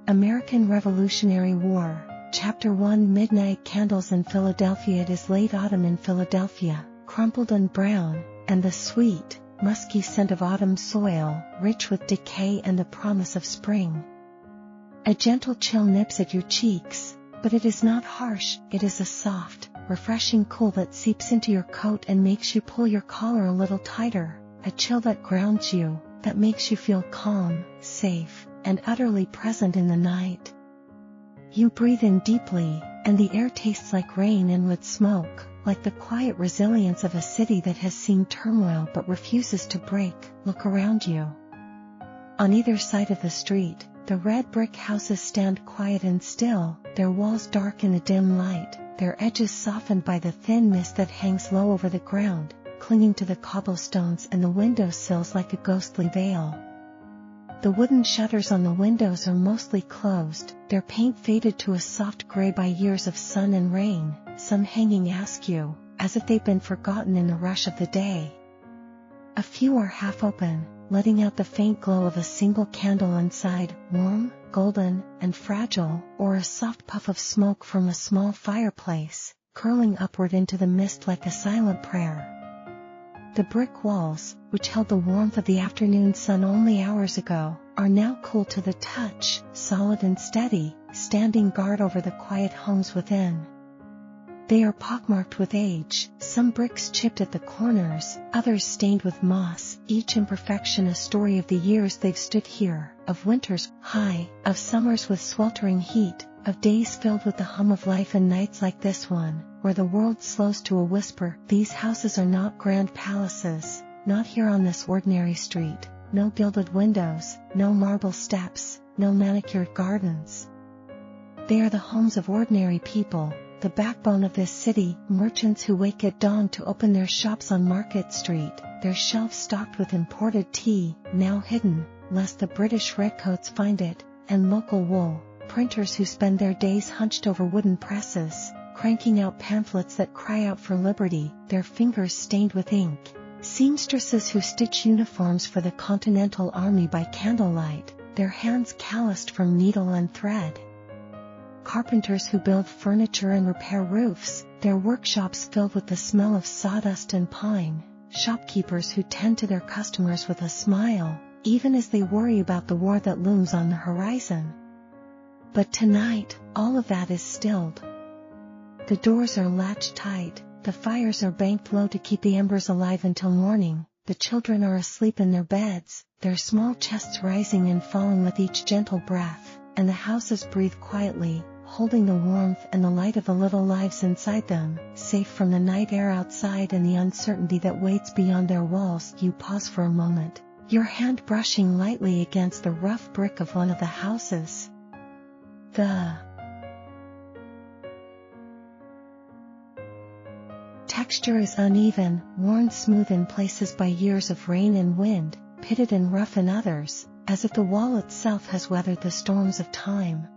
American Revolutionary War, Chapter 1. Midnight Candles in Philadelphia. It is late autumn in Philadelphia, crumpled and brown, and the sweet, musky scent of autumn soil, rich with decay and the promise of spring. A gentle chill nips at your cheeks, but it is not harsh. It is a soft, refreshing cool that seeps into your coat and makes you pull your collar a little tighter, a chill that grounds you, that makes you feel calm, safe, and utterly present in the night. You breathe in deeply, and the air tastes like rain and wood smoke, like the quiet resilience of a city that has seen turmoil but refuses to break. Look around you. On either side of the street, the red brick houses stand quiet and still, their walls dark in the dim light, their edges softened by the thin mist that hangs low over the ground, clinging to the cobblestones and the windowsills like a ghostly veil. The wooden shutters on the windows are mostly closed, their paint faded to a soft gray by years of sun and rain, some hanging askew, as if they've been forgotten in the rush of the day. A few are half open, letting out the faint glow of a single candle inside, warm, golden, and fragile, or a soft puff of smoke from a small fireplace, curling upward into the mist like a silent prayer. The brick walls, which held the warmth of the afternoon sun only hours ago, are now cool to the touch, solid and steady, standing guard over the quiet homes within. They are pockmarked with age, some bricks chipped at the corners, others stained with moss, each imperfection a story of the years they've stood here, of winters high, of summers with sweltering heat, of days filled with the hum of life and nights like this one, where the world slows to a whisper. These houses are not grand palaces, not here on this ordinary street, no gilded windows, no marble steps, no manicured gardens. They are the homes of ordinary people, the backbone of this city, merchants who wake at dawn to open their shops on Market Street, their shelves stocked with imported tea, now hidden, lest the British redcoats find it, and local wool, printers who spend their days hunched over wooden presses, cranking out pamphlets that cry out for liberty, their fingers stained with ink, seamstresses who stitch uniforms for the Continental Army by candlelight, their hands calloused from needle and thread. Carpenters who build furniture and repair roofs, their workshops filled with the smell of sawdust and pine, shopkeepers who tend to their customers with a smile, even as they worry about the war that looms on the horizon. But tonight, all of that is stilled. The doors are latched tight, the fires are banked low to keep the embers alive until morning, the children are asleep in their beds, their small chests rising and falling with each gentle breath, and the houses breathe quietly, holding the warmth and the light of the little lives inside them, safe from the night air outside and the uncertainty that waits beyond their walls. You pause for a moment, your hand brushing lightly against the rough brick of one of the houses. The texture is uneven, worn smooth in places by years of rain and wind, pitted and rough in others, as if the wall itself has weathered the storms of time.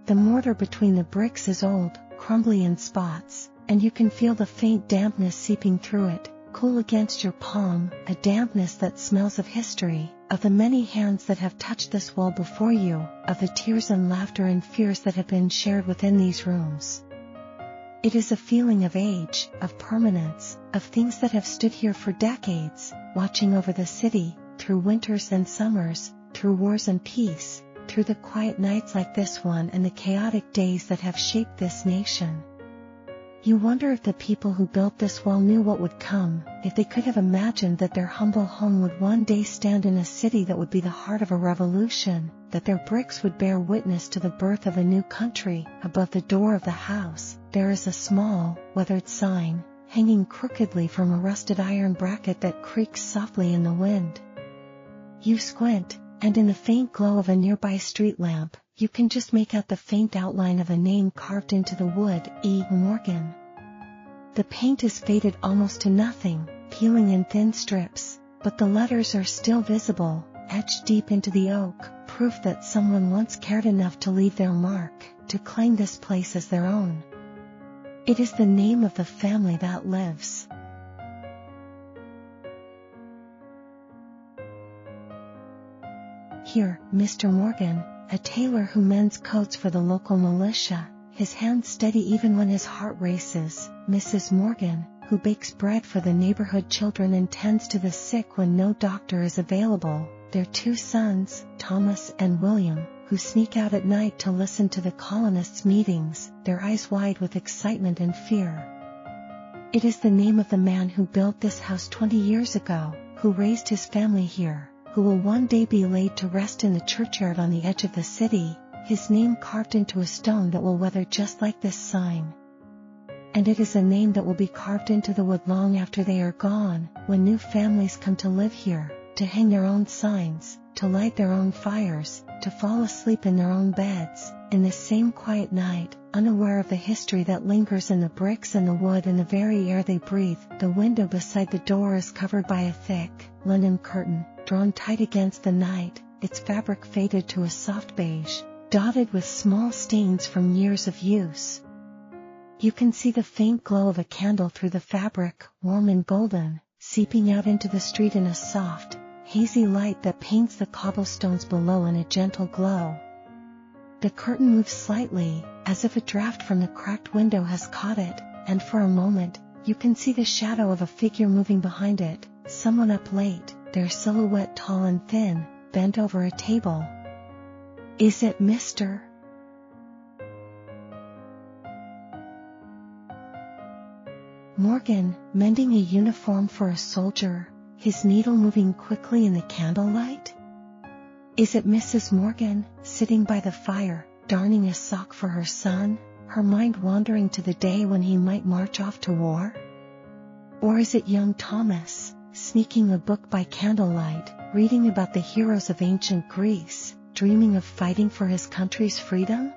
The mortar between the bricks is old, crumbly in spots, and you can feel the faint dampness seeping through it, cool against your palm, a dampness that smells of history, of the many hands that have touched this wall before you, of the tears and laughter and fears that have been shared within these rooms. It is a feeling of age, of permanence, of things that have stood here for decades, watching over the city, through winters and summers, through wars and peace, through the quiet nights like this one and the chaotic days that have shaped this nation. You wonder if the people who built this wall knew what would come, if they could have imagined that their humble home would one day stand in a city that would be the heart of a revolution, that their bricks would bear witness to the birth of a new country. Above the door of the house, there is a small, weathered sign, hanging crookedly from a rusted iron bracket that creaks softly in the wind. You squint, and in the faint glow of a nearby street lamp, you can just make out the faint outline of a name carved into the wood, E. Morgan. The paint is faded almost to nothing, peeling in thin strips, but the letters are still visible, etched deep into the oak, proof that someone once cared enough to leave their mark, to claim this place as their own. It is the name of the family that lives. Here, Mr. Morgan, a tailor who mends coats for the local militia, his hands steady even when his heart races. Mrs. Morgan, who bakes bread for the neighborhood children and tends to the sick when no doctor is available. Their 2 sons, Thomas and William, who sneak out at night to listen to the colonists' meetings, their eyes wide with excitement and fear. It is the name of the man who built this house 20 years ago, who raised his family here, who will one day be laid to rest in the churchyard on the edge of the city, his name carved into a stone that will weather just like this sign. And it is a name that will be carved into the wood long after they are gone, when new families come to live here, to hang their own signs, to light their own fires, to fall asleep in their own beds, in this same quiet night, unaware of the history that lingers in the bricks and the wood and the very air they breathe. The window beside the door is covered by a thick linen curtain, drawn tight against the night, its fabric faded to a soft beige, dotted with small stains from years of use. You can see the faint glow of a candle through the fabric, warm and golden, seeping out into the street in a soft, hazy light that paints the cobblestones below in a gentle glow. The curtain moves slightly, as if a draft from the cracked window has caught it, and for a moment, you can see the shadow of a figure moving behind it, someone up late, their silhouette tall and thin, bent over a table. Is it Mr. Morgan, mending a uniform for a soldier, his needle moving quickly in the candlelight? Is it Mrs. Morgan, sitting by the fire, darning a sock for her son, her mind wandering to the day when he might march off to war? Or is it young Thomas, sneaking a book by candlelight, reading about the heroes of ancient Greece, dreaming of fighting for his country's freedom?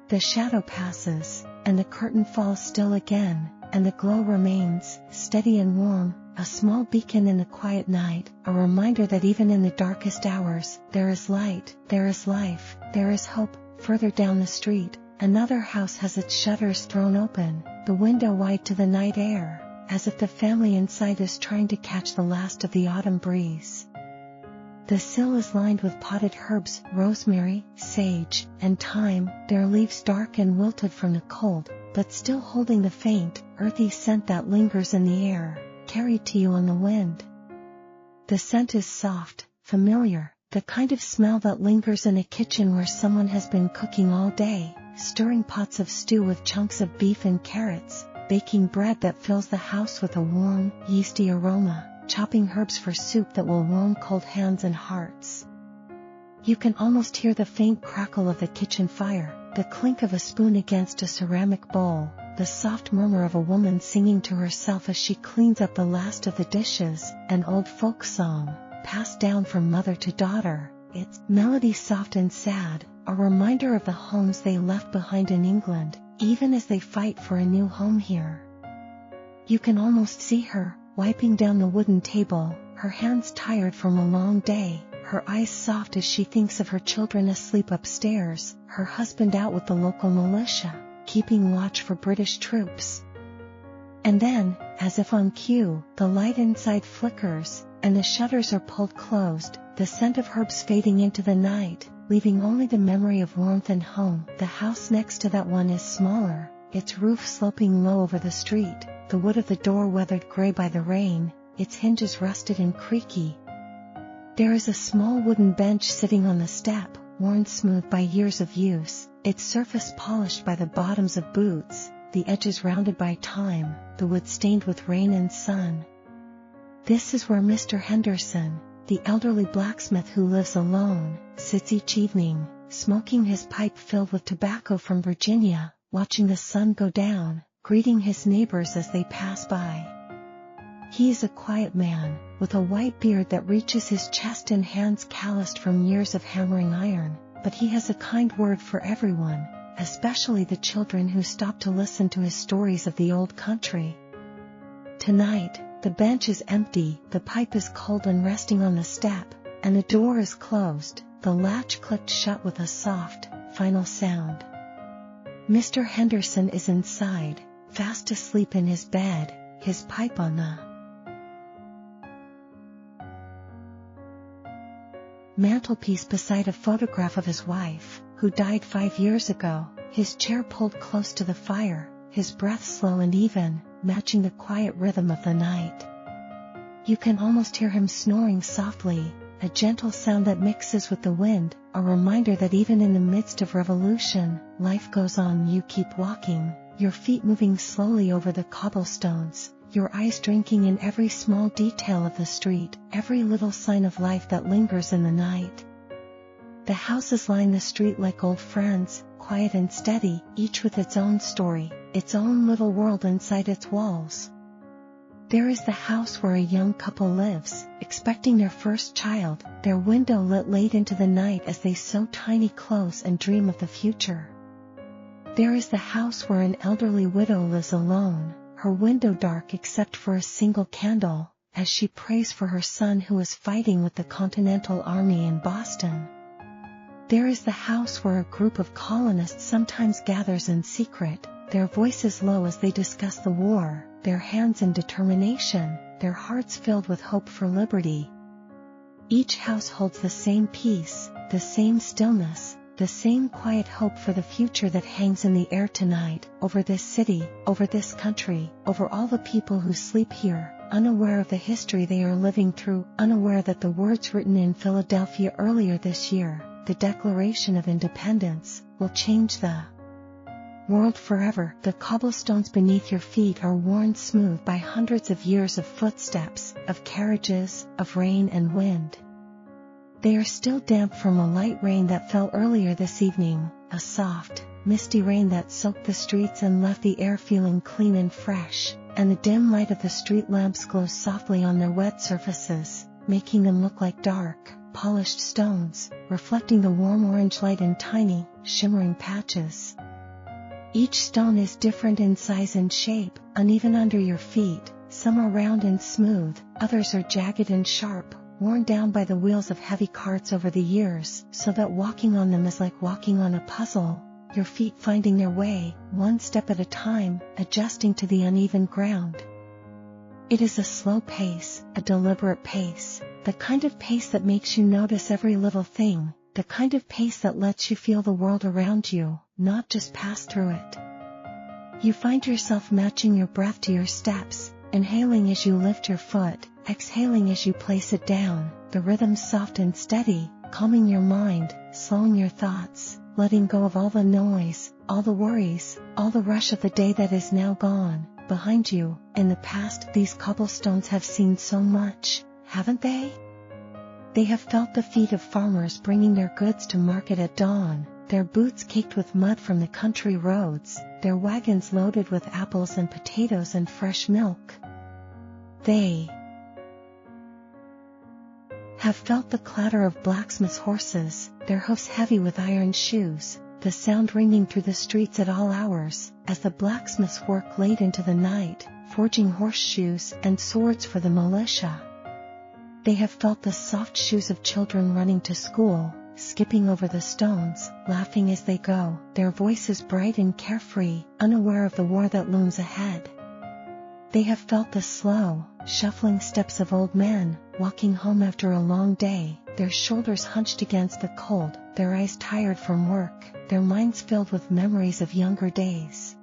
The shadow passes, and the curtain falls still again, and the glow remains, steady and warm, a small beacon in the quiet night, a reminder that even in the darkest hours, there is light, there is life, there is hope. Further down the street, another house has its shutters thrown open, the window wide to the night air, as if the family inside is trying to catch the last of the autumn breeze. The sill is lined with potted herbs, rosemary, sage, and thyme, their leaves dark and wilted from the cold, but still holding the faint, earthy scent that lingers in the air, carried to you on the wind. The scent is soft, familiar, the kind of smell that lingers in a kitchen where someone has been cooking all day, stirring pots of stew with chunks of beef and carrots, baking bread that fills the house with a warm, yeasty aroma, chopping herbs for soup that will warm cold hands and hearts. You can almost hear the faint crackle of the kitchen fire, the clink of a spoon against a ceramic bowl, the soft murmur of a woman singing to herself as she cleans up the last of the dishes, an old folk song, passed down from mother to daughter, its melody soft and sad, a reminder of the homes they left behind in England, even as they fight for a new home here. You can almost see her, wiping down the wooden table, her hands tired from a long day, her eyes soft as she thinks of her children asleep upstairs, her husband out with the local militia, keeping watch for British troops. And then, as if on cue, the light inside flickers, and the shutters are pulled closed, the scent of herbs fading into the night, leaving only the memory of warmth and home. The house next to that one is smaller, its roof sloping low over the street, the wood of the door weathered gray by the rain, its hinges rusted and creaky. There is a small wooden bench sitting on the step, worn smooth by years of use, its surface polished by the bottoms of boots, the edges rounded by time, the wood stained with rain and sun. This is where Mr. Henderson, the elderly blacksmith who lives alone, sits each evening, smoking his pipe filled with tobacco from Virginia, watching the sun go down, greeting his neighbors as they pass by. He is a quiet man, with a white beard that reaches his chest and hands calloused from years of hammering iron, but he has a kind word for everyone, especially the children who stop to listen to his stories of the old country. Tonight, the bench is empty, the pipe is cold and resting on the step, and the door is closed, the latch clicked shut with a soft, final sound. Mr. Henderson is inside, fast asleep in his bed, his pipe on the mantelpiece beside a photograph of his wife, who died 5 years ago, his chair pulled close to the fire, his breath slow and even, matching the quiet rhythm of the night. You can almost hear him snoring softly, a gentle sound that mixes with the wind, a reminder that even in the midst of revolution, life goes on. You keep walking, your feet moving slowly over the cobblestones, your eyes drinking in every small detail of the street, every little sign of life that lingers in the night. The houses line the street like old friends, quiet and steady, each with its own story, its own little world inside its walls. There is the house where a young couple lives, expecting their first child, their window lit late into the night as they sew tiny clothes and dream of the future. There is the house where an elderly widow lives alone, her window dark except for a single candle, as she prays for her son who is fighting with the Continental Army in Boston. There is the house where a group of colonists sometimes gathers in secret, their voices low as they discuss the war, their hands in determination, their hearts filled with hope for liberty. Each house holds the same peace, the same stillness, the same quiet hope for the future that hangs in the air tonight, over this city, over this country, over all the people who sleep here, unaware of the history they are living through, unaware that the words written in Philadelphia earlier this year, the Declaration of Independence, will change the world forever. The cobblestones beneath your feet are worn smooth by hundreds of years of footsteps, of carriages, of rain and wind. They are still damp from a light rain that fell earlier this evening, a soft, misty rain that soaked the streets and left the air feeling clean and fresh, and the dim light of the street lamps glows softly on their wet surfaces, making them look like dark, polished stones, reflecting the warm orange light in tiny, shimmering patches. Each stone is different in size and shape, uneven under your feet, some are round and smooth, others are jagged and sharp, worn down by the wheels of heavy carts over the years, so that walking on them is like walking on a puzzle, your feet finding their way, one step at a time, adjusting to the uneven ground. It is a slow pace, a deliberate pace, the kind of pace that makes you notice every little thing, the kind of pace that lets you feel the world around you, not just pass through it. You find yourself matching your breath to your steps, inhaling as you lift your foot, exhaling as you place it down, the rhythm soft and steady, calming your mind, slowing your thoughts, letting go of all the noise, all the worries, all the rush of the day that is now gone, behind you. In the past, these cobblestones have seen so much, haven't they? They have felt the feet of farmers bringing their goods to market at dawn, their boots caked with mud from the country roads, their wagons loaded with apples and potatoes and fresh milk. They have felt the clatter of blacksmiths' horses, their hoofs heavy with iron shoes, the sound ringing through the streets at all hours, as the blacksmiths work late into the night, forging horseshoes and swords for the militia. They have felt the soft shoes of children running to school, skipping over the stones, laughing as they go, their voices bright and carefree, unaware of the war that looms ahead. They have felt the slow, shuffling steps of old men, walking home after a long day, their shoulders hunched against the cold, their eyes tired from work, their minds filled with memories of younger days.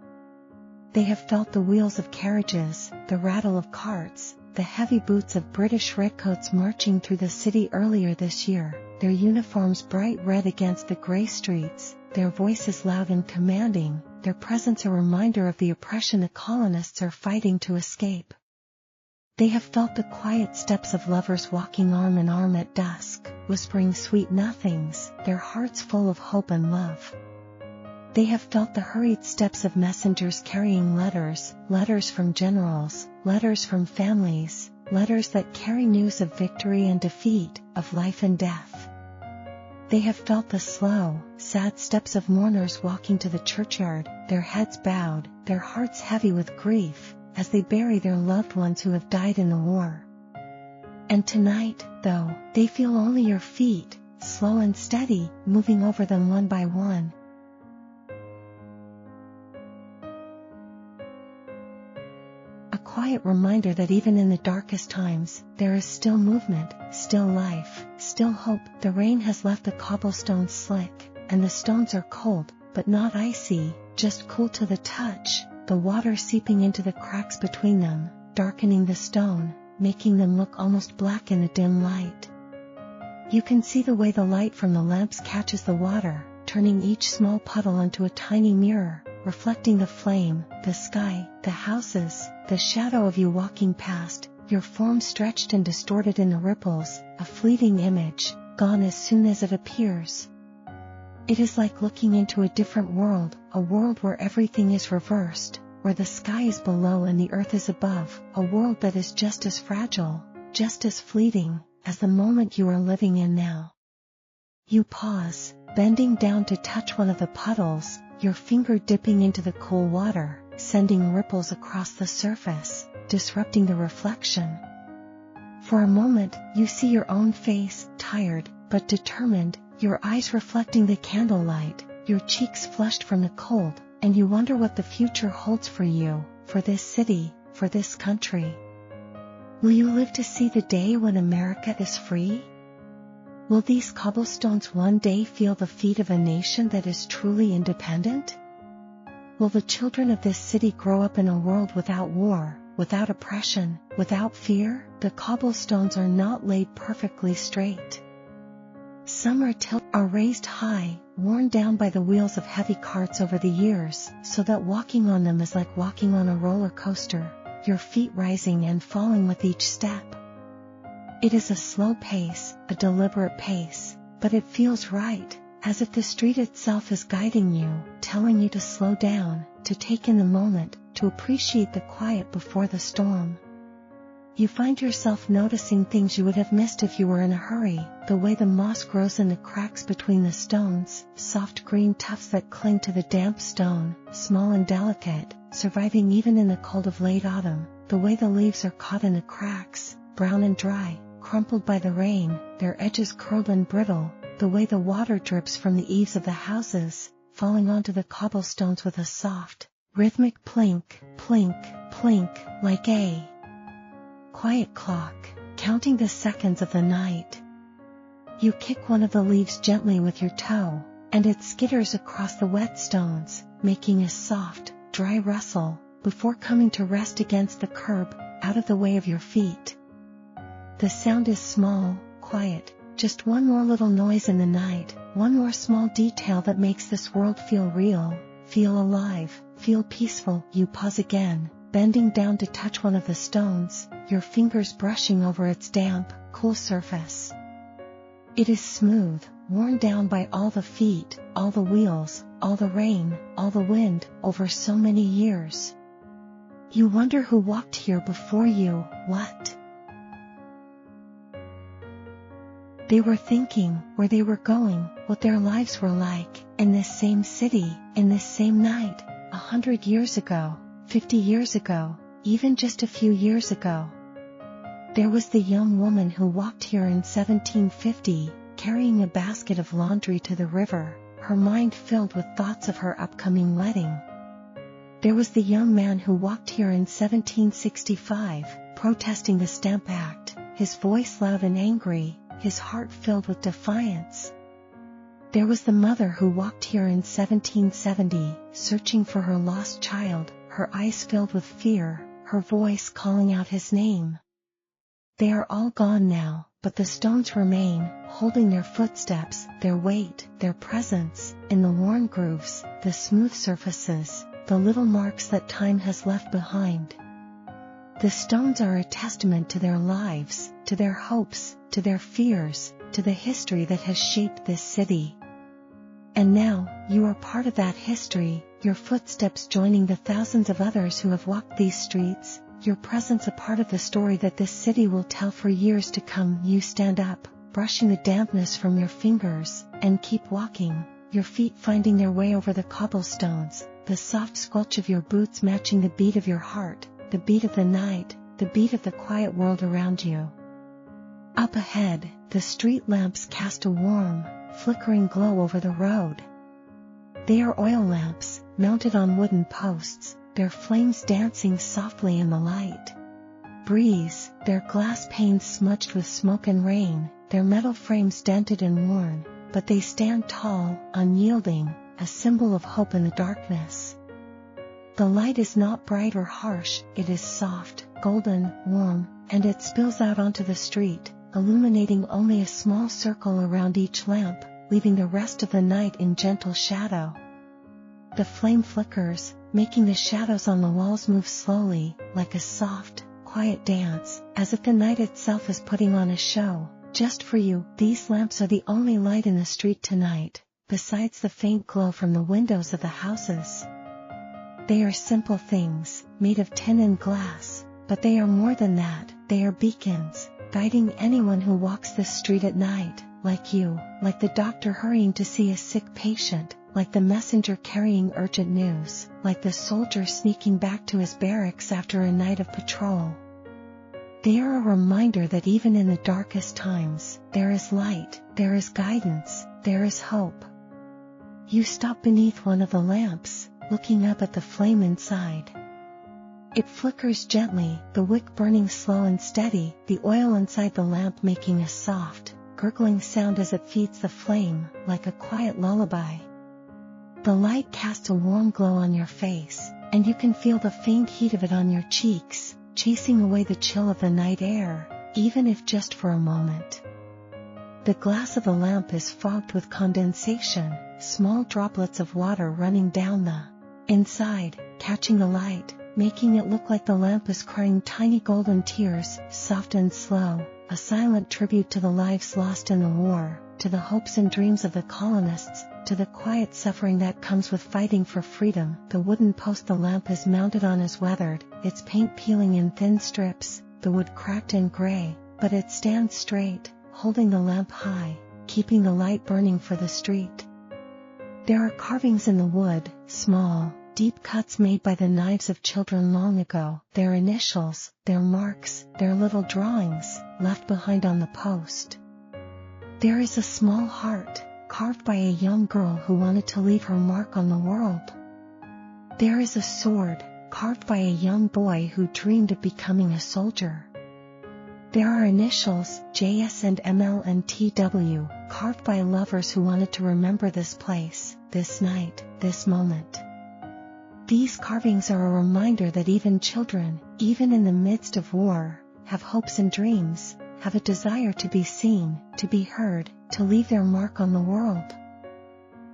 They have felt the wheels of carriages, the rattle of carts, the heavy boots of British redcoats marching through the city earlier this year, their uniforms bright red against the gray streets, their voices loud and commanding, their presence a reminder of the oppression the colonists are fighting to escape. They have felt the quiet steps of lovers walking arm in arm at dusk, whispering sweet nothings, their hearts full of hope and love. They have felt the hurried steps of messengers carrying letters, letters from generals, letters from families, letters that carry news of victory and defeat, of life and death. They have felt the slow, sad steps of mourners walking to the churchyard, their heads bowed, their hearts heavy with grief, as they bury their loved ones who have died in the war. And tonight, though, they feel only your feet, slow and steady, moving over them one by one. A quiet reminder that even in the darkest times, there is still movement, still life, still hope. The rain has left the cobblestones slick, and the stones are cold, but not icy, just cool to the touch, the water seeping into the cracks between them, darkening the stone, making them look almost black in the dim light. You can see the way the light from the lamps catches the water, turning each small puddle into a tiny mirror, reflecting the flame, the sky, the houses, the shadow of you walking past, your form stretched and distorted in the ripples, a fleeting image, gone as soon as it appears. It is like looking into a different world, a world where everything is reversed, where the sky is below and the earth is above, a world that is just as fragile, just as fleeting, as the moment you are living in now. You pause, bending down to touch one of the puddles, your finger dipping into the cool water, sending ripples across the surface, disrupting the reflection. For a moment, you see your own face, tired, but determined, your eyes reflecting the candlelight, your cheeks flushed from the cold, and you wonder what the future holds for you, for this city, for this country. Will you live to see the day when America is free? Will these cobblestones one day feel the feet of a nation that is truly independent? Will the children of this city grow up in a world without war, without oppression, without fear? The cobblestones are not laid perfectly straight. Some are raised high, worn down by the wheels of heavy carts over the years, so that walking on them is like walking on a roller coaster, your feet rising and falling with each step. It is a slow pace, a deliberate pace, but it feels right, as if the street itself is guiding you, telling you to slow down, to take in the moment, to appreciate the quiet before the storm. You find yourself noticing things you would have missed if you were in a hurry, the way the moss grows in the cracks between the stones, soft green tufts that cling to the damp stone, small and delicate, surviving even in the cold of late autumn, the way the leaves are caught in the cracks, brown and dry, crumpled by the rain, their edges curled and brittle, the way the water drips from the eaves of the houses, falling onto the cobblestones with a soft, rhythmic plink, plink, plink, like a quiet clock, counting the seconds of the night. You kick one of the leaves gently with your toe, and it skitters across the wet stones, making a soft, dry rustle, before coming to rest against the curb, out of the way of your feet. The sound is small, quiet, just one more little noise in the night, one more small detail that makes this world feel real, feel alive, feel peaceful. You pause again, bending down to touch one of the stones, your fingers brushing over its damp, cool surface. It is smooth, worn down by all the feet, all the wheels, all the rain, all the wind, over so many years. You wonder who walked here before you, what they were thinking, where they were going, what their lives were like, in this same city, in this same night, 100 years ago, 50 years ago, even just a few years ago. There was the young woman who walked here in 1750, carrying a basket of laundry to the river, her mind filled with thoughts of her upcoming wedding. There was the young man who walked here in 1765, protesting the Stamp Act, his voice loud and angry, his heart filled with defiance. There was the mother who walked here in 1770, searching for her lost child, her eyes filled with fear, her voice calling out his name. They are all gone now, but the stones remain, holding their footsteps, their weight, their presence, in the worn grooves, the smooth surfaces, the little marks that time has left behind. The stones are a testament to their lives, to their hopes, to their fears, to the history that has shaped this city. And now, you are part of that history, your footsteps joining the thousands of others who have walked these streets, your presence a part of the story that this city will tell for years to come. You stand up, brushing the dampness from your fingers, and keep walking, your feet finding their way over the cobblestones, the soft squelch of your boots matching the beat of your heart, the beat of the night, the beat of the quiet world around you. Up ahead, the street lamps cast a warm, flickering glow over the road. They are oil lamps, mounted on wooden posts, their flames dancing softly in the light. breeze, their glass panes smudged with smoke and rain, their metal frames dented and worn, but they stand tall, unyielding, a symbol of hope in the darkness. The light is not bright or harsh, it is soft, golden, warm, and it spills out onto the street, illuminating only a small circle around each lamp, leaving the rest of the night in gentle shadow. The flame flickers, making the shadows on the walls move slowly, like a soft, quiet dance, as if the night itself is putting on a show. Just for you, these lamps are the only light in the street tonight, besides the faint glow from the windows of the houses. They are simple things, made of tin and glass, but they are more than that. They are beacons, guiding anyone who walks this street at night, like you, like the doctor hurrying to see a sick patient, like the messenger carrying urgent news, like the soldier sneaking back to his barracks after a night of patrol. They are a reminder that even in the darkest times, there is light, there is guidance, there is hope. You stop beneath one of the lamps, looking up at the flame inside. It flickers gently, the wick burning slow and steady, the oil inside the lamp making a soft, gurgling sound as it feeds the flame, like a quiet lullaby. The light casts a warm glow on your face, and you can feel the faint heat of it on your cheeks, chasing away the chill of the night air, even if just for a moment. The glass of the lamp is fogged with condensation, small droplets of water running down the inside, catching the light, making it look like the lamp is crying tiny golden tears, soft and slow, a silent tribute to the lives lost in the war, to the hopes and dreams of the colonists, to the quiet suffering that comes with fighting for freedom. The wooden post the lamp is mounted on is weathered, its paint peeling in thin strips, the wood cracked and gray, but it stands straight, holding the lamp high, keeping the light burning for the street. There are carvings in the wood, small, deep cuts made by the knives of children long ago, their initials, their marks, their little drawings, left behind on the post. There is a small heart, carved by a young girl who wanted to leave her mark on the world. There is a sword, carved by a young boy who dreamed of becoming a soldier. There are initials, JS and ML and TW, carved by lovers who wanted to remember this place, this night, this moment. These carvings are a reminder that even children, even in the midst of war, have hopes and dreams, have a desire to be seen, to be heard, to leave their mark on the world.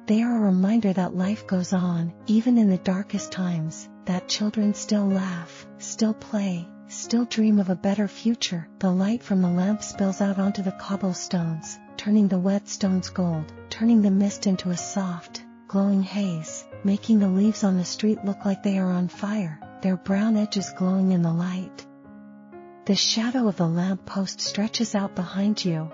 They are a reminder that life goes on, even in the darkest times, that children still laugh, still play, still dream of a better future. The light from the lamp spills out onto the cobblestones, turning the wet stones gold, turning the mist into a soft, glowing haze, making the leaves on the street look like they are on fire, their brown edges glowing in the light. The shadow of the lamp post stretches out behind you,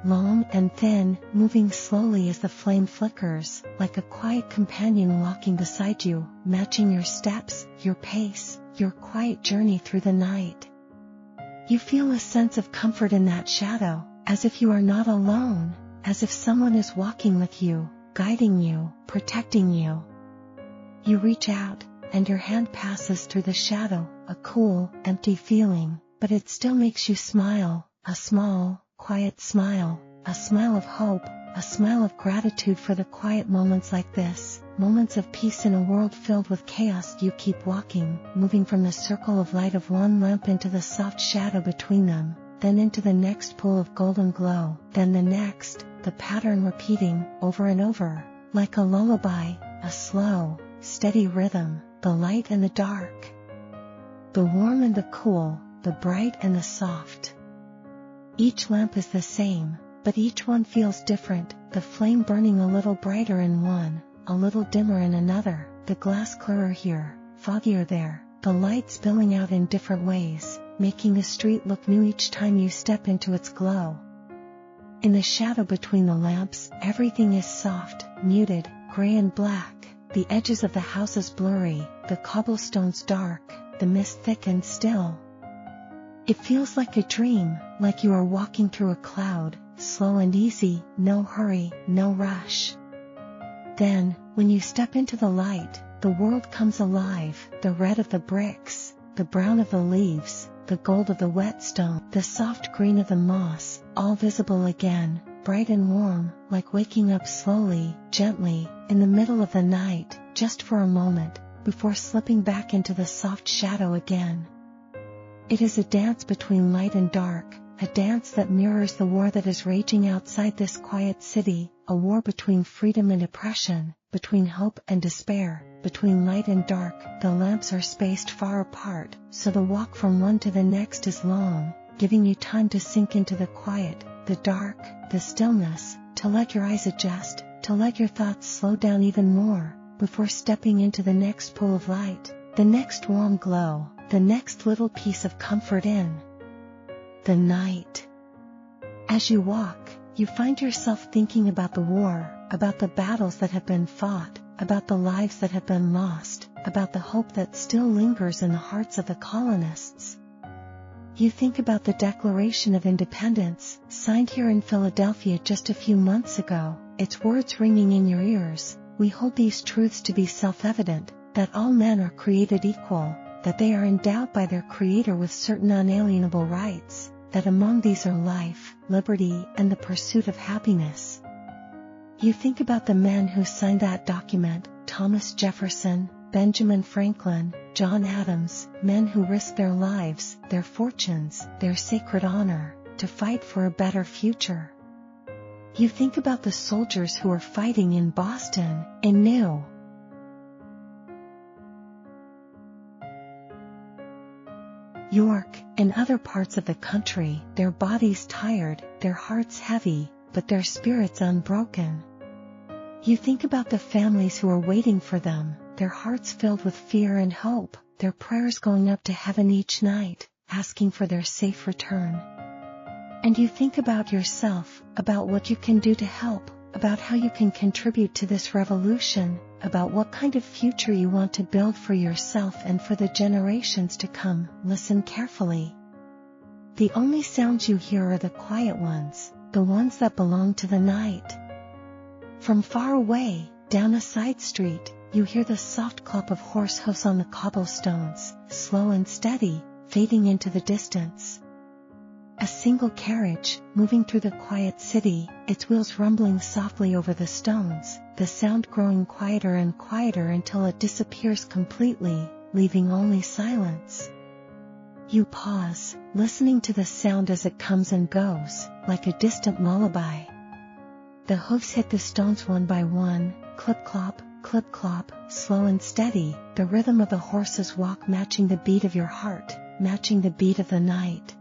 long and thin, moving slowly as the flame flickers, like a quiet companion walking beside you, matching your steps, your pace, your quiet journey through the night. You feel a sense of comfort in that shadow, as if you are not alone, as if someone is walking with you, guiding you, protecting you. You reach out, and your hand passes through the shadow, a cool, empty feeling, but it still makes you smile, a small, quiet smile, a smile of hope, a smile of gratitude for the quiet moments like this, moments of peace in a world filled with chaos. You keep walking, moving from the circle of light of one lamp into the soft shadow between them, then into the next pool of golden glow, then the next, the pattern repeating, over and over, like a lullaby, a slow, steady rhythm, the light and the dark, the warm and the cool, the bright and the soft. Each lamp is the same, but each one feels different, the flame burning a little brighter in one, a little dimmer in another, the glass clearer here, foggier there, the light spilling out in different ways, making the street look new each time you step into its glow. In the shadow between the lamps, everything is soft, muted, gray and black, the edges of the houses blurry, the cobblestones dark, the mist thick and still. It feels like a dream, like you are walking through a cloud, slow and easy, no hurry, no rush. Then, when you step into the light, the world comes alive, the red of the bricks, the brown of the leaves, the gold of the whetstone, the soft green of the moss, all visible again, bright and warm, like waking up slowly, gently, in the middle of the night, just for a moment, before slipping back into the soft shadow again. It is a dance between light and dark, a dance that mirrors the war that is raging outside this quiet city, a war between freedom and oppression, between hope and despair, between light and dark. The lamps are spaced far apart, so the walk from one to the next is long, giving you time to sink into the quiet, the dark, the stillness, to let your eyes adjust, to let your thoughts slow down even more, before stepping into the next pool of light, the next warm glow, the next little piece of comfort in the night. As you walk, you find yourself thinking about the war, about the battles that have been fought, about the lives that have been lost, about the hope that still lingers in the hearts of the colonists. You think about the Declaration of Independence, signed here in Philadelphia just a few months ago, its words ringing in your ears. We hold these truths to be self-evident, that all men are created equal, that they are endowed by their Creator with certain unalienable rights, that among these are life, liberty, and the pursuit of happiness. You think about the men who signed that document, Thomas Jefferson, Benjamin Franklin, John Adams, men who risked their lives, their fortunes, their sacred honor, to fight for a better future. You think about the soldiers who are fighting in Boston, in New York, and other parts of the country, their bodies tired, their hearts heavy, but their spirits unbroken. You think about the families who are waiting for them, their hearts filled with fear and hope, their prayers going up to heaven each night, asking for their safe return. And you think about yourself, about what you can do to help, about how you can contribute to this revolution, about what kind of future you want to build for yourself and for the generations to come. Listen carefully. The only sounds you hear are the quiet ones, the ones that belong to the night. From far away, down a side street, you hear the soft clop of horse hoofs on the cobblestones, slow and steady, fading into the distance. A single carriage, moving through the quiet city, its wheels rumbling softly over the stones, the sound growing quieter and quieter until it disappears completely, leaving only silence. You pause, listening to the sound as it comes and goes, like a distant lullaby. The hoofs hit the stones one by one, clip-clop, clip-clop, slow and steady, the rhythm of the horse's walk matching the beat of your heart, matching the beat of the night.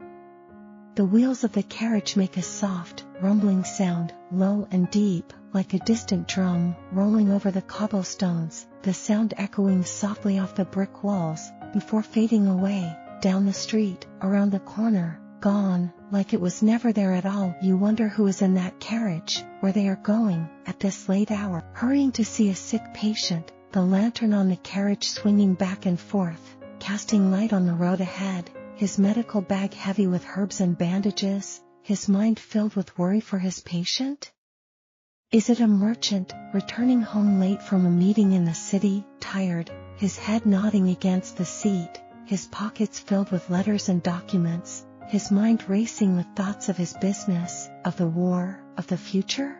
The wheels of the carriage make a soft, rumbling sound, low and deep, like a distant drum, rolling over the cobblestones, the sound echoing softly off the brick walls, before fading away, down the street, around the corner, gone, like it was never there at all. You wonder who is in that carriage, where they are going, at this late hour, hurrying to see a sick patient, the lantern on the carriage swinging back and forth, casting light on the road ahead, his medical bag heavy with herbs and bandages, his mind filled with worry for his patient? Is it a merchant, returning home late from a meeting in the city, tired, his head nodding against the seat, his pockets filled with letters and documents, his mind racing with thoughts of his business, of the war, of the future?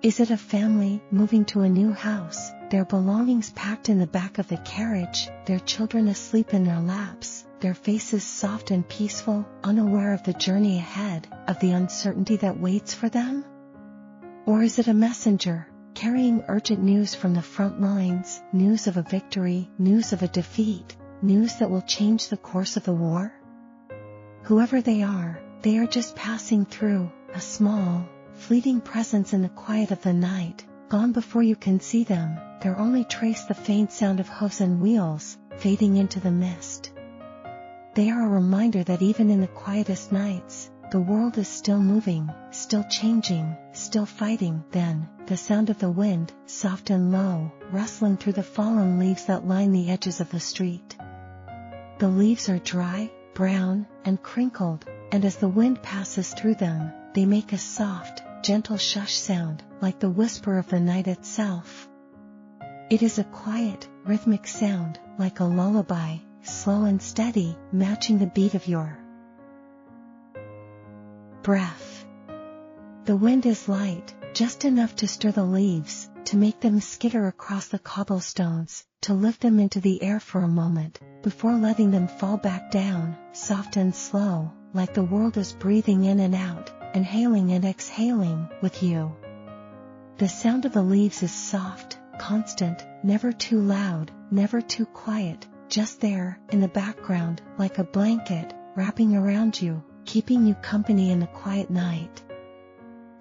Is it a family, moving to a new house, their belongings packed in the back of the carriage, their children asleep in their laps, their faces soft and peaceful, unaware of the journey ahead, of the uncertainty that waits for them? Or is it a messenger, carrying urgent news from the front lines, news of a victory, news of a defeat, news that will change the course of the war? Whoever they are just passing through, a small, fleeting presence in the quiet of the night, gone before you can see them, there only trace the faint sound of hoofs and wheels, fading into the mist. They are a reminder that even in the quietest nights, the world is still moving, still changing, still fighting. Then, the sound of the wind, soft and low, rustling through the fallen leaves that line the edges of the street. The leaves are dry, brown, and crinkled, and as the wind passes through them, they make a soft, gentle shush sound, like the whisper of the night itself. It is a quiet, rhythmic sound, like a lullaby, slow and steady, matching the beat of your breath. The wind is light, just enough to stir the leaves, to make them skitter across the cobblestones, to lift them into the air for a moment, before letting them fall back down, soft and slow, like the world is breathing in and out, inhaling and exhaling, with you. The sound of the leaves is soft, constant, never too loud, never too quiet, just there, in the background, like a blanket, wrapping around you, keeping you company in the quiet night.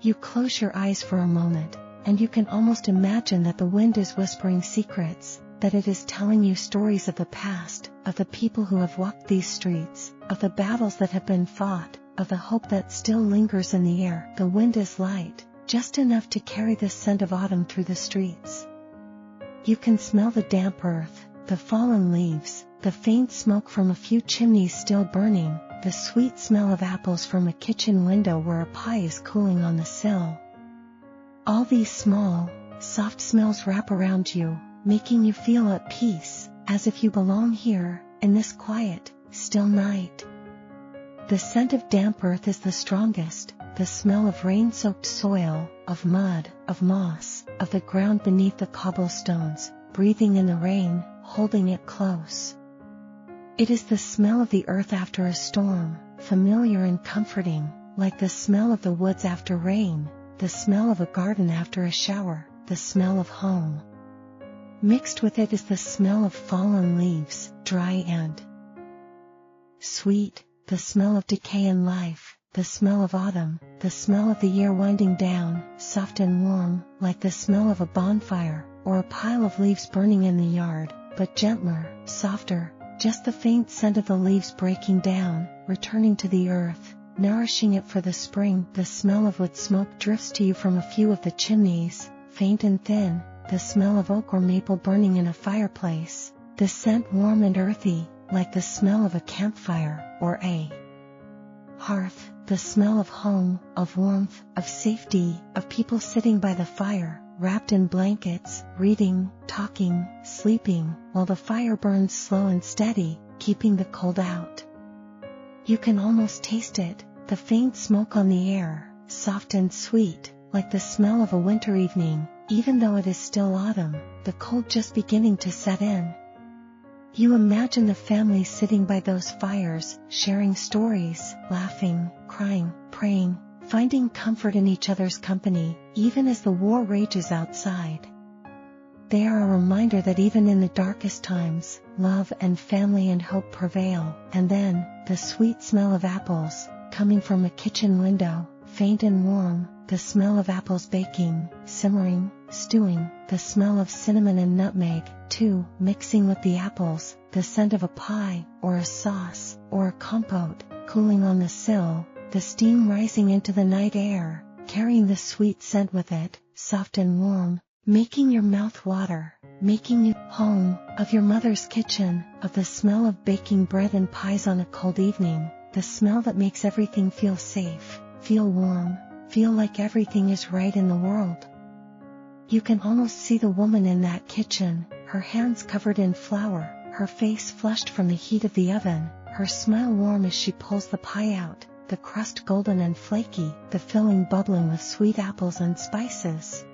You close your eyes for a moment, and you can almost imagine that the wind is whispering secrets, that it is telling you stories of the past, of the people who have walked these streets, of the battles that have been fought, of the hope that still lingers in the air. The wind is light, just enough to carry the scent of autumn through the streets. You can smell the damp earth, the fallen leaves, the faint smoke from a few chimneys still burning, the sweet smell of apples from a kitchen window where a pie is cooling on the sill. All these small, soft smells wrap around you, making you feel at peace, as if you belong here, in this quiet, still night. The scent of damp earth is the strongest, the smell of rain-soaked soil, of mud, of moss, of the ground beneath the cobblestones, breathing in the rain, holding it close. It is the smell of the earth after a storm, familiar and comforting, like the smell of the woods after rain, the smell of a garden after a shower, the smell of home. Mixed with it is the smell of fallen leaves, dry and sweet, the smell of decay and life, the smell of autumn, the smell of the year winding down, soft and warm, like the smell of a bonfire, or a pile of leaves burning in the yard, but gentler, softer, just the faint scent of the leaves breaking down, returning to the earth, nourishing it for the spring. The smell of wood smoke drifts to you from a few of the chimneys, faint and thin, the smell of oak or maple burning in a fireplace, the scent warm and earthy, like the smell of a campfire, or a hearth, the smell of home, of warmth, of safety, of people sitting by the fire, wrapped in blankets, reading, talking, sleeping, while the fire burns slow and steady, keeping the cold out. You can almost taste it, the faint smoke on the air, soft and sweet, like the smell of a winter evening, even though it is still autumn, the cold just beginning to set in. You imagine the family sitting by those fires, sharing stories, laughing, crying, praying, finding comfort in each other's company, even as the war rages outside. They are a reminder that even in the darkest times, love and family and hope prevail. And then, the sweet smell of apples, coming from a kitchen window, faint and warm, the smell of apples baking, simmering, stewing, the smell of cinnamon and nutmeg, too, mixing with the apples, the scent of a pie, or a sauce, or a compote, cooling on the sill, the steam rising into the night air, carrying the sweet scent with it, soft and warm, making your mouth water, making you home, of your mother's kitchen, of the smell of baking bread and pies on a cold evening, the smell that makes everything feel safe, feel warm, feel like everything is right in the world. You can almost see the woman in that kitchen, her hands covered in flour, her face flushed from the heat of the oven, her smile warm as she pulls the pie out, the crust golden and flaky, the filling bubbling with sweet apples and spices.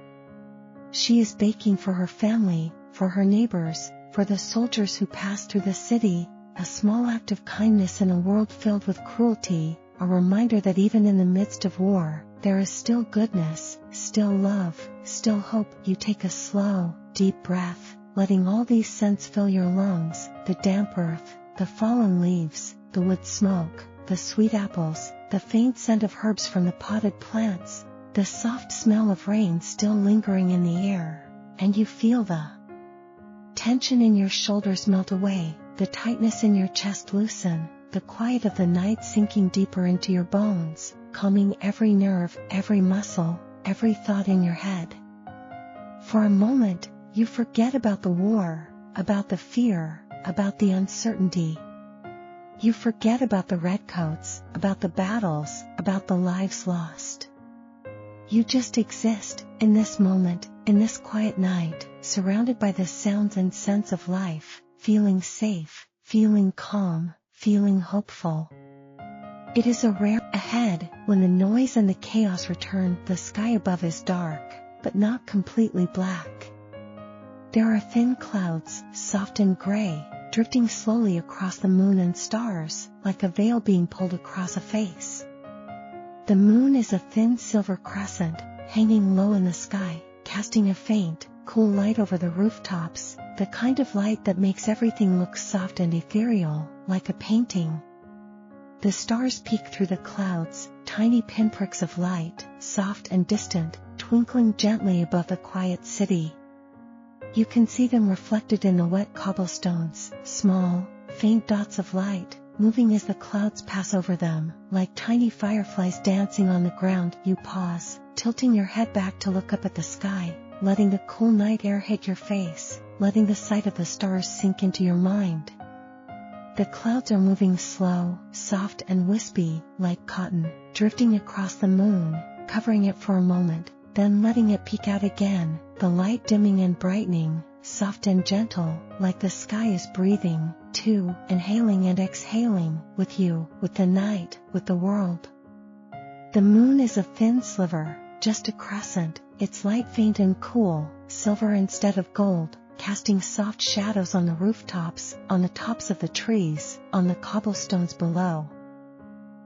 She is baking for her family, for her neighbors, for the soldiers who pass through the city, a small act of kindness in a world filled with cruelty, a reminder that even in the midst of war, there is still goodness, still love, still hope. You take a slow, deep breath, letting all these scents fill your lungs, the damp earth, the fallen leaves, the wood smoke, the sweet apples, the faint scent of herbs from the potted plants, the soft smell of rain still lingering in the air, and you feel the tension in your shoulders melt away, the tightness in your chest loosen, the quiet of the night sinking deeper into your bones, calming every nerve, every muscle, every thought in your head. For a moment, you forget about the war, about the fear, about the uncertainty. You forget about the redcoats, about the battles, about the lives lost. You just exist, in this moment, in this quiet night, surrounded by the sounds and scents of life, feeling safe, feeling calm, feeling hopeful. It is a rare ahead, when the noise and the chaos return. The sky above is dark, but not completely black. There are thin clouds, soft and gray, drifting slowly across the moon and stars, like a veil being pulled across a face. The moon is a thin silver crescent, hanging low in the sky, casting a faint, cool light over the rooftops, the kind of light that makes everything look soft and ethereal, like a painting. The stars peek through the clouds, tiny pinpricks of light, soft and distant, twinkling gently above the quiet city. You can see them reflected in the wet cobblestones, small, faint dots of light, moving as the clouds pass over them, like tiny fireflies dancing on the ground. You pause, tilting your head back to look up at the sky, letting the cool night air hit your face, letting the sight of the stars sink into your mind. The clouds are moving slow, soft and wispy, like cotton, drifting across the moon, covering it for a moment, then letting it peek out again, the light dimming and brightening, soft and gentle, like the sky is breathing, too, inhaling and exhaling, with you, with the night, with the world. The moon is a thin sliver, just a crescent, its light faint and cool, silver instead of gold, casting soft shadows on the rooftops, on the tops of the trees, on the cobblestones below.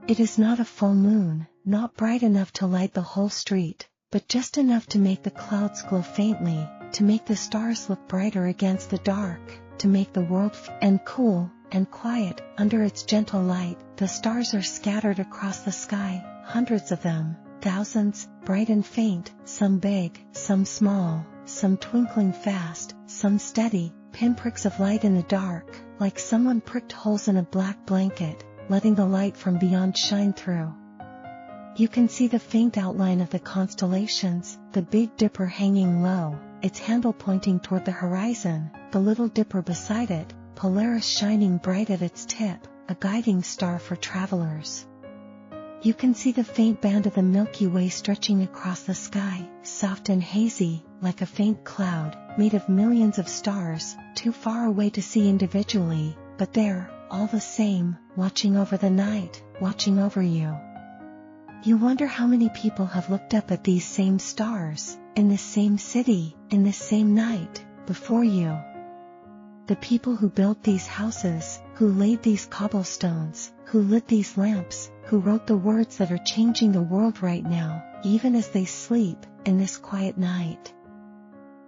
It is not a full moon, not bright enough to light the whole street, but just enough to make the clouds glow faintly, to make the stars look brighter against the dark, to make the world and cool and quiet under its gentle light. The stars are scattered across the sky, hundreds of them, thousands, bright and faint, some big, some small, some twinkling fast, some steady, pinpricks of light in the dark, like someone pricked holes in a black blanket, letting the light from beyond shine through. You can see the faint outline of the constellations, the Big Dipper hanging low, its handle pointing toward the horizon, the Little Dipper beside it, Polaris shining bright at its tip, a guiding star for travelers. You can see the faint band of the Milky Way stretching across the sky, soft and hazy, like a faint cloud, made of millions of stars, too far away to see individually, but there, all the same, watching over the night, watching over you. You wonder how many people have looked up at these same stars, in this same city, in this same night, before you. The people who built these houses, who laid these cobblestones, who lit these lamps, who wrote the words that are changing the world right now, even as they sleep, in this quiet night.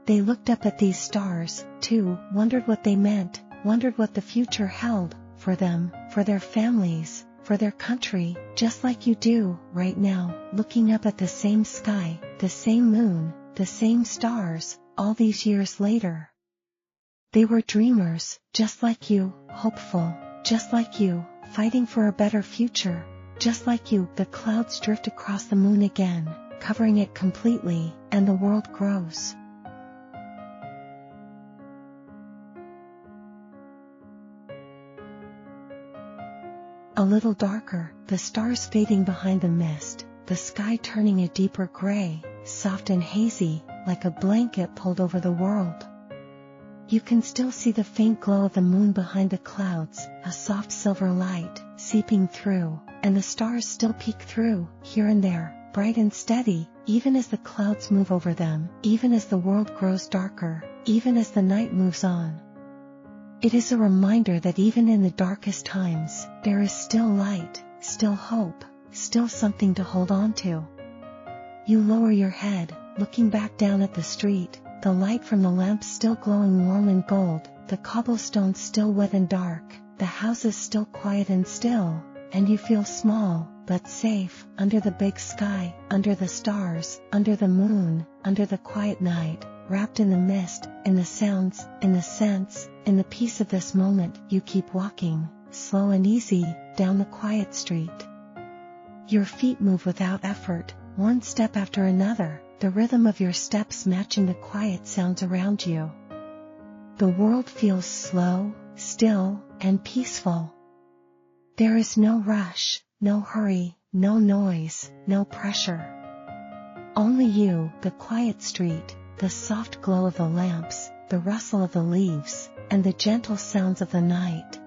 They looked up at these stars, too, wondered what they meant, wondered what the future held, for them, for their families, for their country, just like you do, right now, looking up at the same sky, the same moon, the same stars, all these years later. They were dreamers, just like you, hopeful, just like you, fighting for a better future, just like you. The clouds drift across the moon again, covering it completely, and the world grows. A little darker, the stars fading behind the mist, the sky turning a deeper gray, soft and hazy, like a blanket pulled over the world. You can still see the faint glow of the moon behind the clouds, a soft silver light, seeping through, and the stars still peek through, here and there, bright and steady, even as the clouds move over them, even as the world grows darker, even as the night moves on. It is a reminder that even in the darkest times, there is still light, still hope, still something to hold on to. You lower your head, looking back down at the street, the light from the lamps still glowing warm and gold, the cobblestones still wet and dark, the houses still quiet and still, and you feel small, but safe, under the big sky, under the stars, under the moon, under the quiet night, wrapped in the mist, in the sounds, in the scents, in the peace of this moment. You keep walking, slow and easy, down the quiet street. Your feet move without effort, one step after another, the rhythm of your steps matching the quiet sounds around you. The world feels slow, still, and peaceful. There is no rush, no hurry, no noise, no pressure. Only you, the quiet street, the soft glow of the lamps, the rustle of the leaves, and the gentle sounds of the night.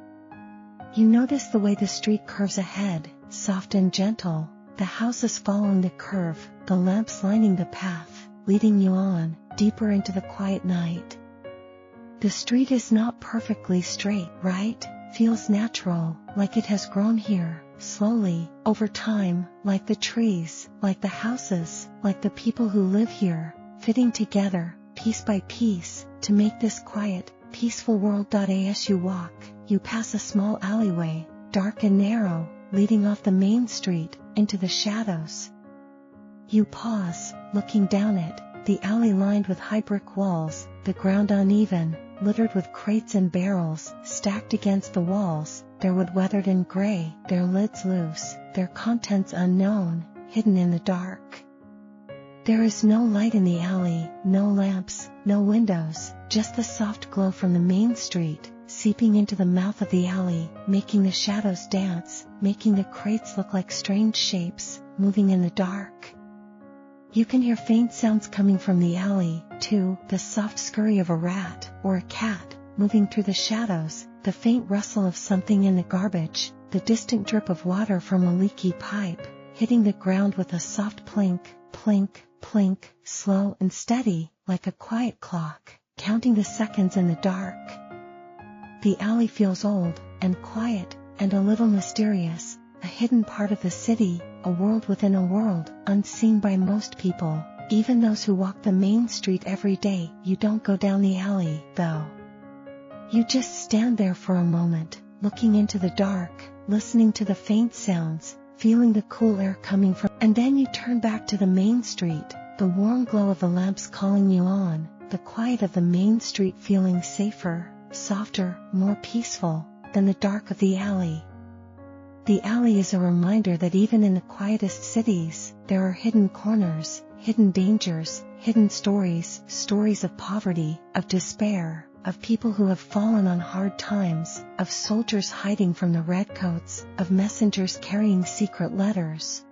You notice the way the street curves ahead, soft and gentle, the houses following the curve, the lamps lining the path, leading you on, deeper into the quiet night. The street is not perfectly straight, right? Feels natural, like it has grown here, slowly, over time, like the trees, like the houses, like the people who live here, fitting together, piece by piece, to make this quiet, peaceful world. As you walk, you pass a small alleyway, dark and narrow, leading off the main street, into the shadows. You pause, looking down it, the alley lined with high brick walls, the ground uneven, littered with crates and barrels, stacked against the walls, their wood weathered and gray, their lids loose, their contents unknown, hidden in the dark. There is no light in the alley, no lamps, no windows, just the soft glow from the main street, seeping into the mouth of the alley, making the shadows dance, making the crates look like strange shapes, moving in the dark. You can hear faint sounds coming from the alley, too, the soft scurry of a rat, or a cat, moving through the shadows, the faint rustle of something in the garbage, the distant drip of water from a leaky pipe, hitting the ground with a soft plink, plink, plink, slow and steady, like a quiet clock, counting the seconds in the dark. The alley feels old, and quiet, and a little mysterious, a hidden part of the city, a world within a world, unseen by most people, even those who walk the main street every day. You don't go down the alley, though. You just stand there for a moment, looking into the dark, listening to the faint sounds, feeling the cool air coming from, and then you turn back to the main street, the warm glow of the lamps calling you on, the quiet of the main street feeling safer, softer, more peaceful, than the dark of the alley. The alley is a reminder that even in the quietest cities, there are hidden corners, hidden dangers, hidden stories, stories of poverty, of despair, of people who have fallen on hard times, of soldiers hiding from the redcoats, of messengers carrying secret letters.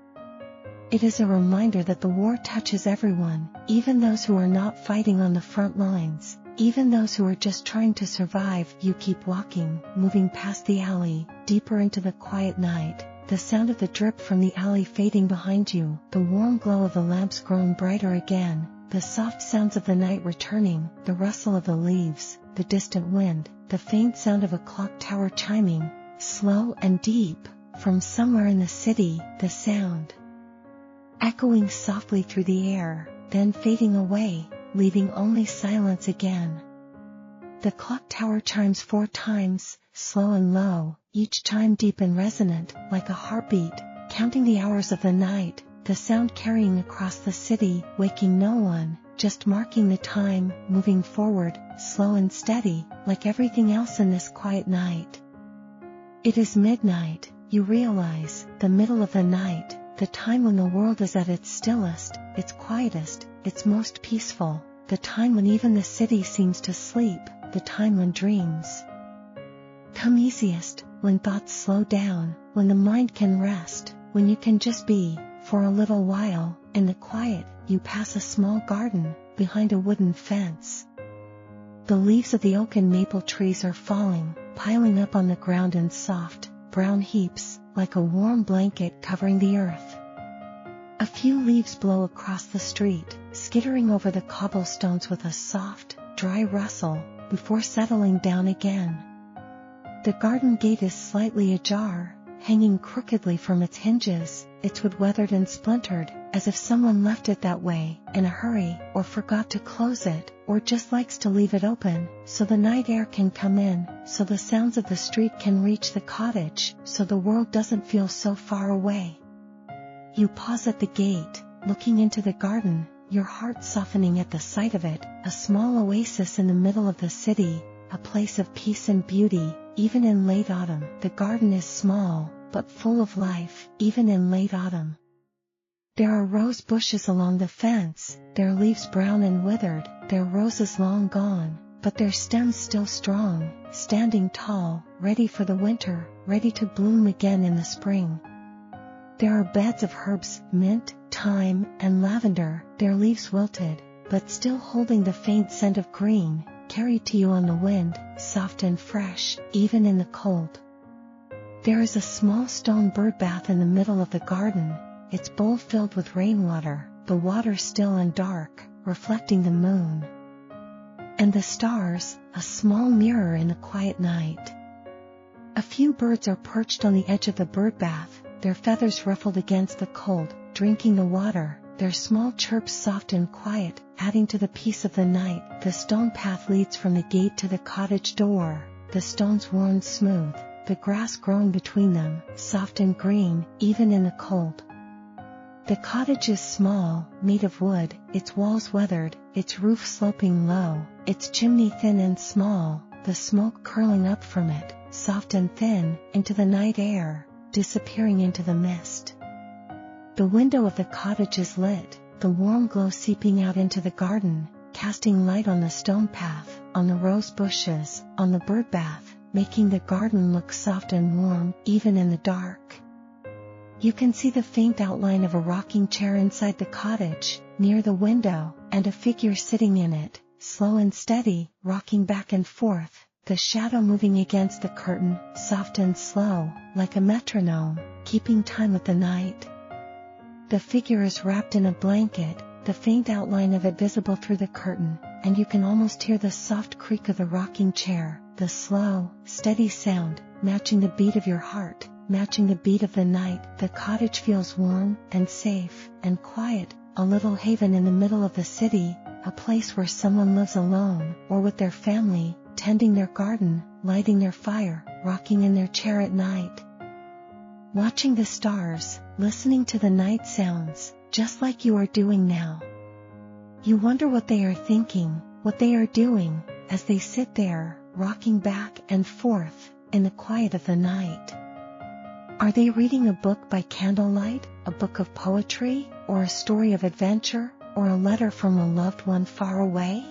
It is a reminder that the war touches everyone, even those who are not fighting on the front lines, even those who are just trying to survive. You keep walking, moving past the alley, deeper into the quiet night, the sound of the drip from the alley fading behind you, the warm glow of the lamps growing brighter again, the soft sounds of the night returning, the rustle of the leaves, the distant wind, the faint sound of a clock tower chiming, slow and deep, from somewhere in the city, the sound echoing softly through the air, then fading away, leaving only silence again. The clock tower chimes 4 times, slow and low, each chime deep and resonant, like a heartbeat, counting the hours of the night, the sound carrying across the city, waking no one, just marking the time, moving forward, slow and steady, like everything else in this quiet night. It is midnight, you realize, the middle of the night, the time when the world is at its stillest, its quietest, its most peaceful, the time when even the city seems to sleep, the time when dreams come easiest, when thoughts slow down, when the mind can rest, when you can just be, for a little while, in the quiet. You pass a small garden, behind a wooden fence. The leaves of the oak and maple trees are falling, piling up on the ground in soft, brown heaps, like a warm blanket covering the earth. A few leaves blow across the street, skittering over the cobblestones with a soft, dry rustle, before settling down again. The garden gate is slightly ajar, hanging crookedly from its hinges, its wood weathered and splintered, as if someone left it that way, in a hurry, or forgot to close it, or just likes to leave it open, so the night air can come in, so the sounds of the street can reach the cottage, so the world doesn't feel so far away. You pause at the gate, looking into the garden, your heart softening at the sight of it, a small oasis in the middle of the city, a place of peace and beauty, even in late autumn. The garden is small, but full of life, even in late autumn. There are rose bushes along the fence, their leaves brown and withered, their roses long gone, but their stems still strong, standing tall, ready for the winter, ready to bloom again in the spring. There are beds of herbs, mint, thyme, and lavender, their leaves wilted, but still holding the faint scent of green, carried to you on the wind, soft and fresh, even in the cold. There is a small stone bird bath in the middle of the garden, its bowl filled with rainwater, the water still and dark, reflecting the moon and the stars, a small mirror in the quiet night. A few birds are perched on the edge of the bird bath, their feathers ruffled against the cold, drinking the water, their small chirps soft and quiet, adding to the peace of the night. The stone path leads from the gate to the cottage door, the stones worn smooth, the grass growing between them, soft and green, even in the cold. The cottage is small, made of wood, its walls weathered, its roof sloping low, its chimney thin and small, the smoke curling up from it, soft and thin, into the night air, disappearing into the mist. The window of the cottage is lit, the warm glow seeping out into the garden, casting light on the stone path, on the rose bushes, on the bird bath, making the garden look soft and warm, even in the dark. You can see the faint outline of a rocking chair inside the cottage, near the window, and a figure sitting in it, slow and steady, rocking back and forth, the shadow moving against the curtain, soft and slow, like a metronome, keeping time with the night. The figure is wrapped in a blanket, the faint outline of it visible through the curtain, and you can almost hear the soft creak of the rocking chair, the slow, steady sound, matching the beat of your heart, matching the beat of the night. The cottage feels warm, and safe, and quiet, a little haven in the middle of the city, a place where someone lives alone, or with their family, tending their garden, lighting their fire, rocking in their chair at night, watching the stars, listening to the night sounds, just like you are doing now. You wonder what they are thinking, what they are doing, as they sit there, rocking back and forth, in the quiet of the night. Are they reading a book by candlelight, a book of poetry, or a story of adventure, or a letter from a loved one far away?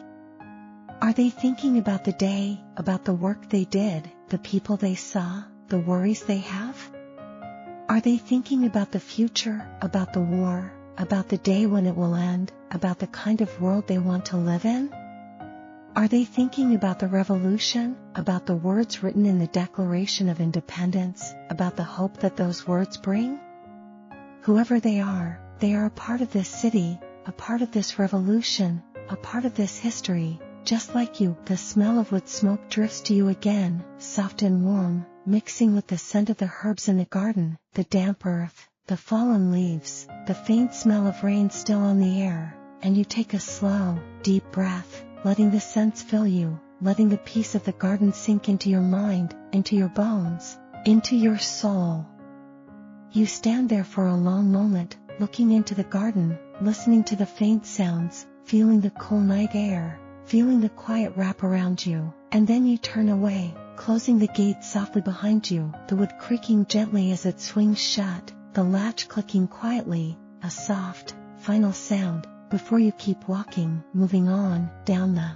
Are they thinking about the day, about the work they did, the people they saw, the worries they have? Are they thinking about the future, about the war, about the day when it will end, about the kind of world they want to live in? Are they thinking about the revolution, about the words written in the Declaration of Independence, about the hope that those words bring? Whoever they are a part of this city, a part of this revolution, a part of this history, just like you. The smell of wood smoke drifts to you again, soft and warm, mixing with the scent of the herbs in the garden, the damp earth, the fallen leaves, the faint smell of rain still on the air, and you take a slow, deep breath, letting the scents fill you, letting the peace of the garden sink into your mind, into your bones, into your soul. You stand there for a long moment, looking into the garden, listening to the faint sounds, feeling the cool night air, feeling the quiet wrap around you, and then you turn away, closing the gate softly behind you, the wood creaking gently as it swings shut, the latch clicking quietly, a soft, final sound, before you keep walking, moving on, down the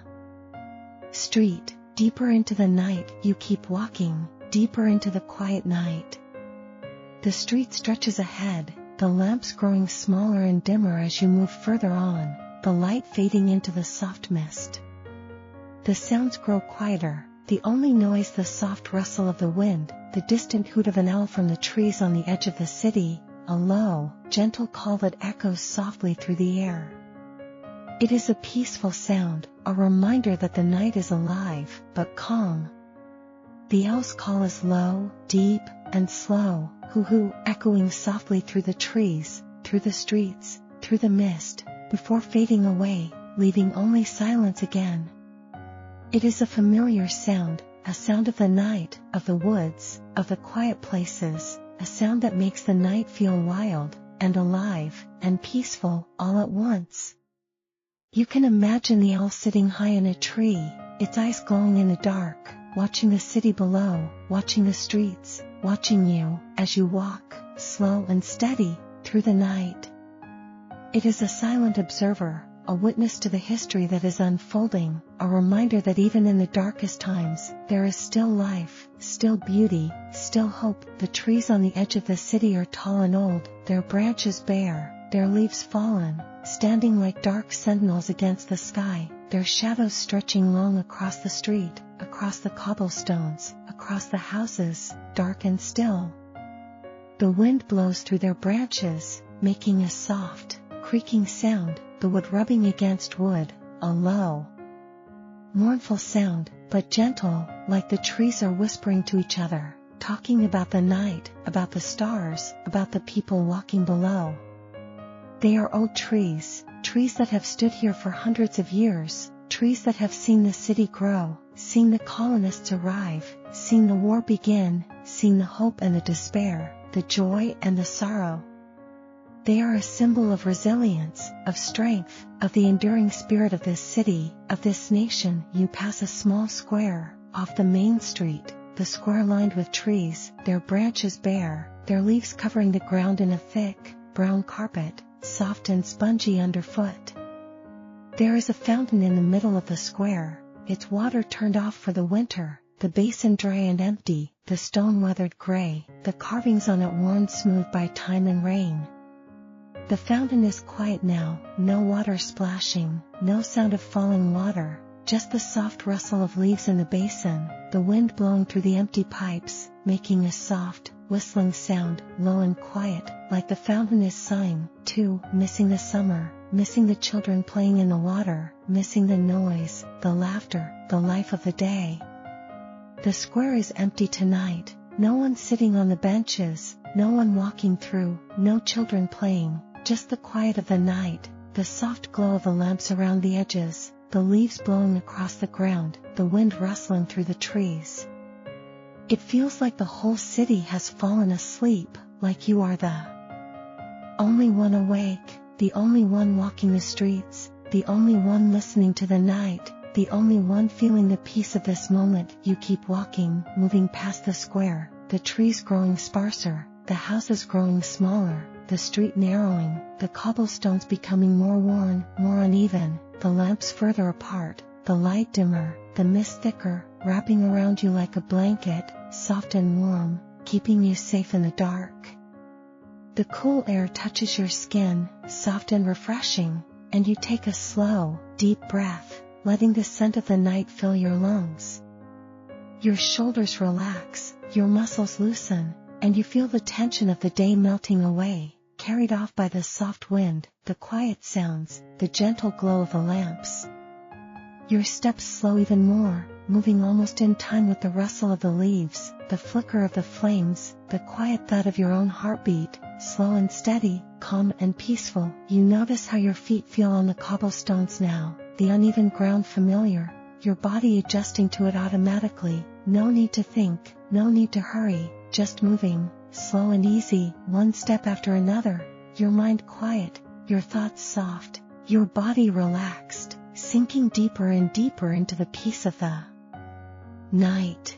street, deeper into the night. You keep walking, deeper into the quiet night. The street stretches ahead, the lamps growing smaller and dimmer as you move further on, the light fading into the soft mist. The sounds grow quieter, the only noise the soft rustle of the wind, the distant hoot of an owl from the trees on the edge of the city, a low, gentle call that echoes softly through the air. It is a peaceful sound, a reminder that the night is alive, but calm. The owl's call is low, deep, and slow, hoo-hoo, echoing softly through the trees, through the streets, through the mist, before fading away, leaving only silence again. It is a familiar sound, a sound of the night, of the woods, of the quiet places, a sound that makes the night feel wild, and alive, and peaceful, all at once. You can imagine the owl sitting high in a tree, its eyes glowing in the dark, watching the city below, watching the streets, watching you, as you walk, slow and steady, through the night. It is a silent observer, a witness to the history that is unfolding, a reminder that even in the darkest times, there is still life, still beauty, still hope. The trees on the edge of the city are tall and old, their branches bare, their leaves fallen, standing like dark sentinels against the sky, their shadows stretching long across the street, across the cobblestones, across the houses, dark and still. The wind blows through their branches, making a soft, creaking sound, the wood rubbing against wood, a low, mournful sound, but gentle, like the trees are whispering to each other, talking about the night, about the stars, about the people walking below. They are old trees, trees that have stood here for hundreds of years, trees that have seen the city grow, seen the colonists arrive, seen the war begin, seen the hope and the despair, the joy and the sorrow. They are a symbol of resilience, of strength, of the enduring spirit of this city, of this nation. You pass a small square, off the main street, the square lined with trees, their branches bare, their leaves covering the ground in a thick, brown carpet, soft and spongy underfoot. There is a fountain in the middle of the square, its water turned off for the winter, the basin dry and empty, the stone weathered gray, the carvings on it worn smooth by time and rain. The fountain is quiet now, no water splashing, no sound of falling water, just the soft rustle of leaves in the basin, the wind blowing through the empty pipes, making a soft, whistling sound, low and quiet, like the fountain is sighing, too, missing the summer, missing the children playing in the water, missing the noise, the laughter, the life of the day. The square is empty tonight, no one sitting on the benches, no one walking through, no children playing, just the quiet of the night, the soft glow of the lamps around the edges, the leaves blowing across the ground, the wind rustling through the trees. It feels like the whole city has fallen asleep, like you are the only one awake, the only one walking the streets, the only one listening to the night, the only one feeling the peace of this moment. You keep walking, moving past the square, the trees growing sparser, the houses growing smaller, the street narrowing, the cobblestones becoming more worn, more uneven, the lamps further apart, the light dimmer, the mist thicker, wrapping around you like a blanket, soft and warm, keeping you safe in the dark. The cool air touches your skin, soft and refreshing, and you take a slow, deep breath, letting the scent of the night fill your lungs. Your shoulders relax, your muscles loosen, and you feel the tension of the day melting away, carried off by the soft wind, the quiet sounds, the gentle glow of the lamps. Your steps slow even more, moving almost in time with the rustle of the leaves, the flicker of the flames, the quiet thud of your own heartbeat, slow and steady, calm and peaceful. You notice how your feet feel on the cobblestones now, the uneven ground familiar, your body adjusting to it automatically, no need to think, no need to hurry, just moving, slow and easy, one step after another, your mind quiet, your thoughts soft, your body relaxed, sinking deeper and deeper into the peace of the night.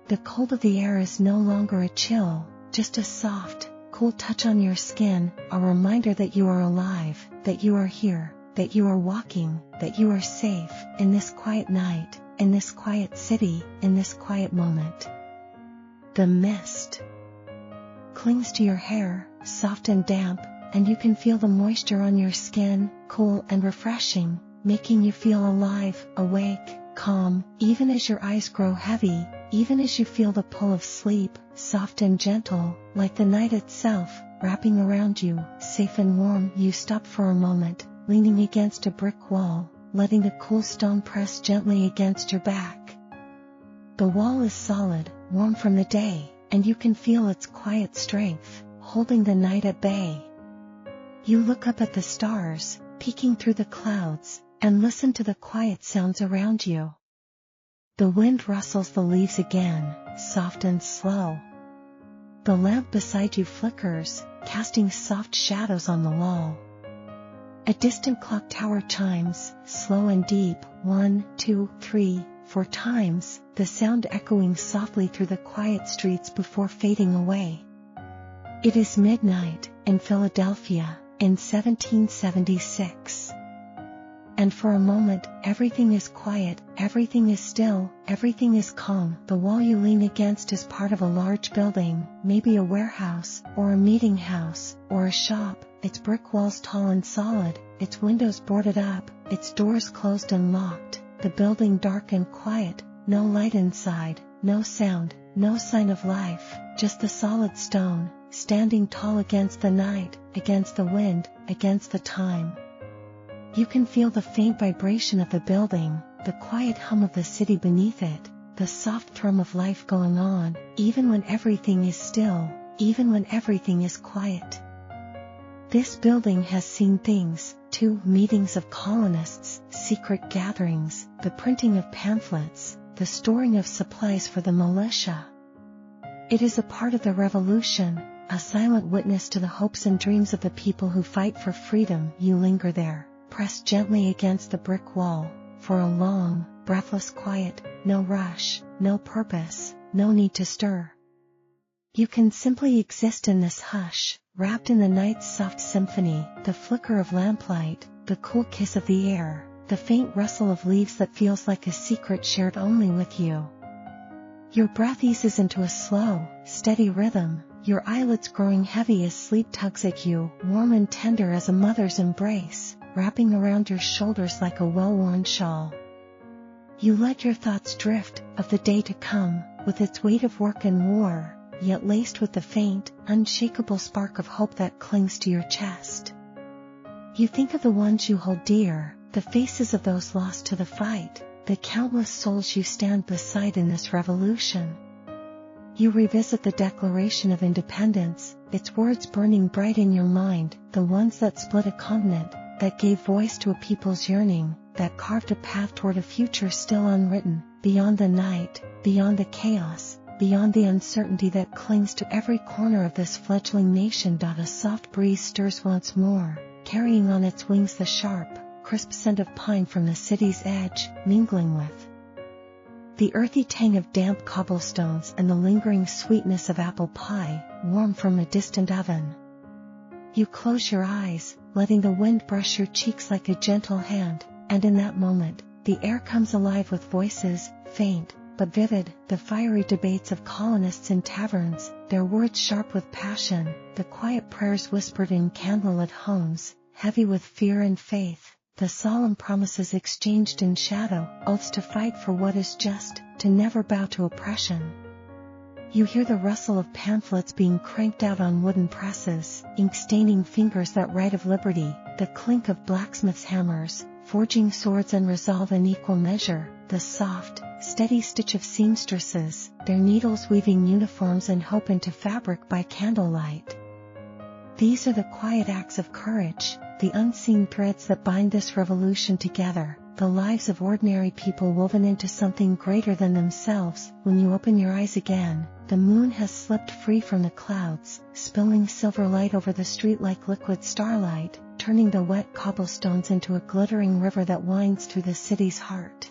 The cold of the air is no longer a chill, just a soft, cool touch on your skin, a reminder that you are alive, that you are here, that you are walking, that you are safe, in this quiet night, in this quiet city, in this quiet moment. The mist clings to your hair, soft and damp, and you can feel the moisture on your skin, cool and refreshing, making you feel alive, awake, calm, even as your eyes grow heavy, even as you feel the pull of sleep, soft and gentle, like the night itself, wrapping around you, safe and warm. You stop for a moment, leaning against a brick wall, letting the cool stone press gently against your back. The wall is solid, warm from the day, and you can feel its quiet strength, holding the night at bay. You look up at the stars, peeking through the clouds, and listen to the quiet sounds around you. The wind rustles the leaves again, soft and slow. The lamp beside you flickers, casting soft shadows on the wall. A distant clock tower chimes, slow and deep, 1, 2, 3, 4 times, the sound echoing softly through the quiet streets before fading away. It is midnight, in Philadelphia, in 1776. And for a moment, everything is quiet, everything is still, everything is calm. The wall you lean against is part of a large building, maybe a warehouse, or a meeting house, or a shop, its brick walls tall and solid, its windows boarded up, its doors closed and locked, the building dark and quiet, no light inside, no sound, no sign of life, just the solid stone, standing tall against the night, against the wind, against the time. You can feel the faint vibration of the building, the quiet hum of the city beneath it, the soft thrum of life going on, even when everything is still, even when everything is quiet. This building has seen things, too: meetings of colonists, secret gatherings, the printing of pamphlets, the storing of supplies for the militia. It is a part of the revolution, a silent witness to the hopes and dreams of the people who fight for freedom. You linger there, pressed gently against the brick wall, for a long, breathless quiet, no rush, no purpose, no need to stir. You can simply exist in this hush, wrapped in the night's soft symphony, the flicker of lamplight, the cool kiss of the air, the faint rustle of leaves that feels like a secret shared only with you. Your breath eases into a slow, steady rhythm, your eyelids growing heavy as sleep tugs at you, warm and tender as a mother's embrace, wrapping around your shoulders like a well-worn shawl. You let your thoughts drift, of the day to come, with its weight of work and war, yet laced with the faint, unshakable spark of hope that clings to your chest. You think of the ones you hold dear, the faces of those lost to the fight, the countless souls you stand beside in this revolution. You revisit the Declaration of Independence, its words burning bright in your mind, the ones that split a continent, that gave voice to a people's yearning, that carved a path toward a future still unwritten, beyond the night, beyond the chaos, beyond the uncertainty that clings to every corner of this fledgling nation. A soft breeze stirs once more, carrying on its wings the sharp, crisp scent of pine from the city's edge, mingling with the earthy tang of damp cobblestones and the lingering sweetness of apple pie, warm from a distant oven. You close your eyes, letting the wind brush your cheeks like a gentle hand, and in that moment, the air comes alive with voices, faint but vivid, the fiery debates of colonists in taverns, their words sharp with passion, the quiet prayers whispered in candlelit homes, heavy with fear and faith, the solemn promises exchanged in shadow, oaths to fight for what is just, to never bow to oppression. You hear the rustle of pamphlets being cranked out on wooden presses, ink-staining fingers that write of liberty, the clink of blacksmiths' hammers, forging swords and resolve in equal measure, the soft, steady stitch of seamstresses, their needles weaving uniforms and hope into fabric by candlelight. These are the quiet acts of courage, the unseen threads that bind this revolution together, the lives of ordinary people woven into something greater than themselves. When you open your eyes again, the moon has slipped free from the clouds, spilling silver light over the street like liquid starlight, turning the wet cobblestones into a glittering river that winds through the city's heart.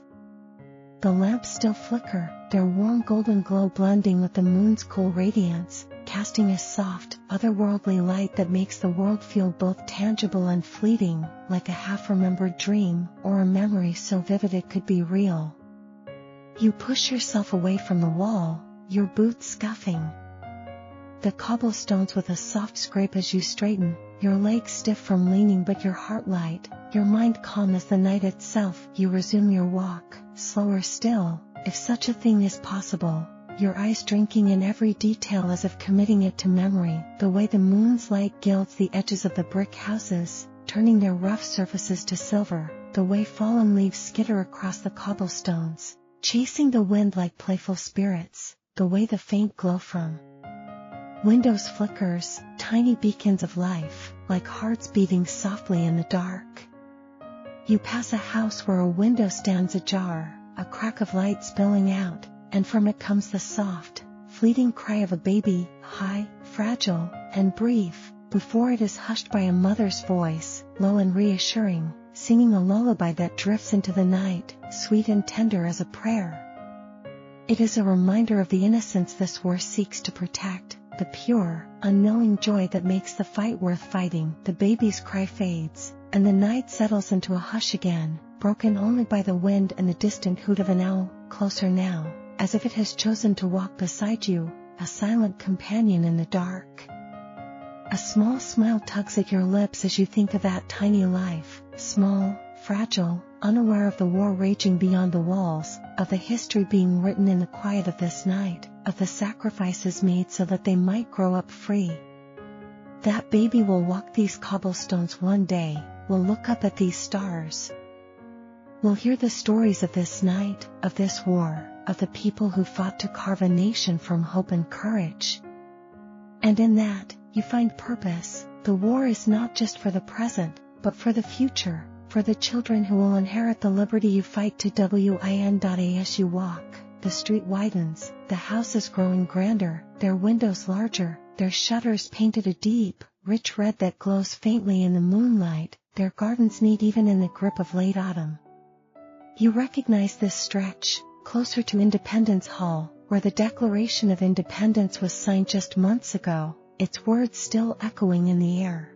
The lamps still flicker, their warm golden glow blending with the moon's cool radiance, casting a soft, otherworldly light that makes the world feel both tangible and fleeting, like a half-remembered dream, or a memory so vivid it could be real. You push yourself away from the wall, your boots scuffing the cobblestones with a soft scrape as you straighten, your legs stiff from leaning but your heart light, your mind calm as the night itself. You resume your walk, slower still, if such a thing is possible, your eyes drinking in every detail as if committing it to memory, the way the moon's light gilds the edges of the brick houses, turning their rough surfaces to silver, the way fallen leaves skitter across the cobblestones, chasing the wind like playful spirits, the way the faint glow from windows flickers, tiny beacons of life, like hearts beating softly in the dark. You pass a house where a window stands ajar, a crack of light spilling out, and from it comes the soft, fleeting cry of a baby, high, fragile, and brief, before it is hushed by a mother's voice, low and reassuring, singing a lullaby that drifts into the night, sweet and tender as a prayer. It is a reminder of the innocence this war seeks to protect, the pure, unknowing joy that makes the fight worth fighting. The baby's cry fades, and the night settles into a hush again, broken only by the wind and the distant hoot of an owl, closer now, as if it has chosen to walk beside you, a silent companion in the dark. A small smile tugs at your lips as you think of that tiny life, small, fragile, unaware of the war raging beyond the walls, of the history being written in the quiet of this night, of the sacrifices made so that they might grow up free. That baby will walk these cobblestones one day, will look up at these stars. We'll hear the stories of this night, of this war, of the people who fought to carve a nation from hope and courage. And in that, you find purpose. The war is not just for the present, but for the future, for the children who will inherit the liberty you fight to win. As you walk, the street widens, the houses growing grander, their windows larger, their shutters painted a deep, rich red that glows faintly in the moonlight, their gardens neat even in the grip of late autumn. You recognize this stretch, closer to Independence Hall, where the Declaration of Independence was signed just months ago, its words still echoing in the air.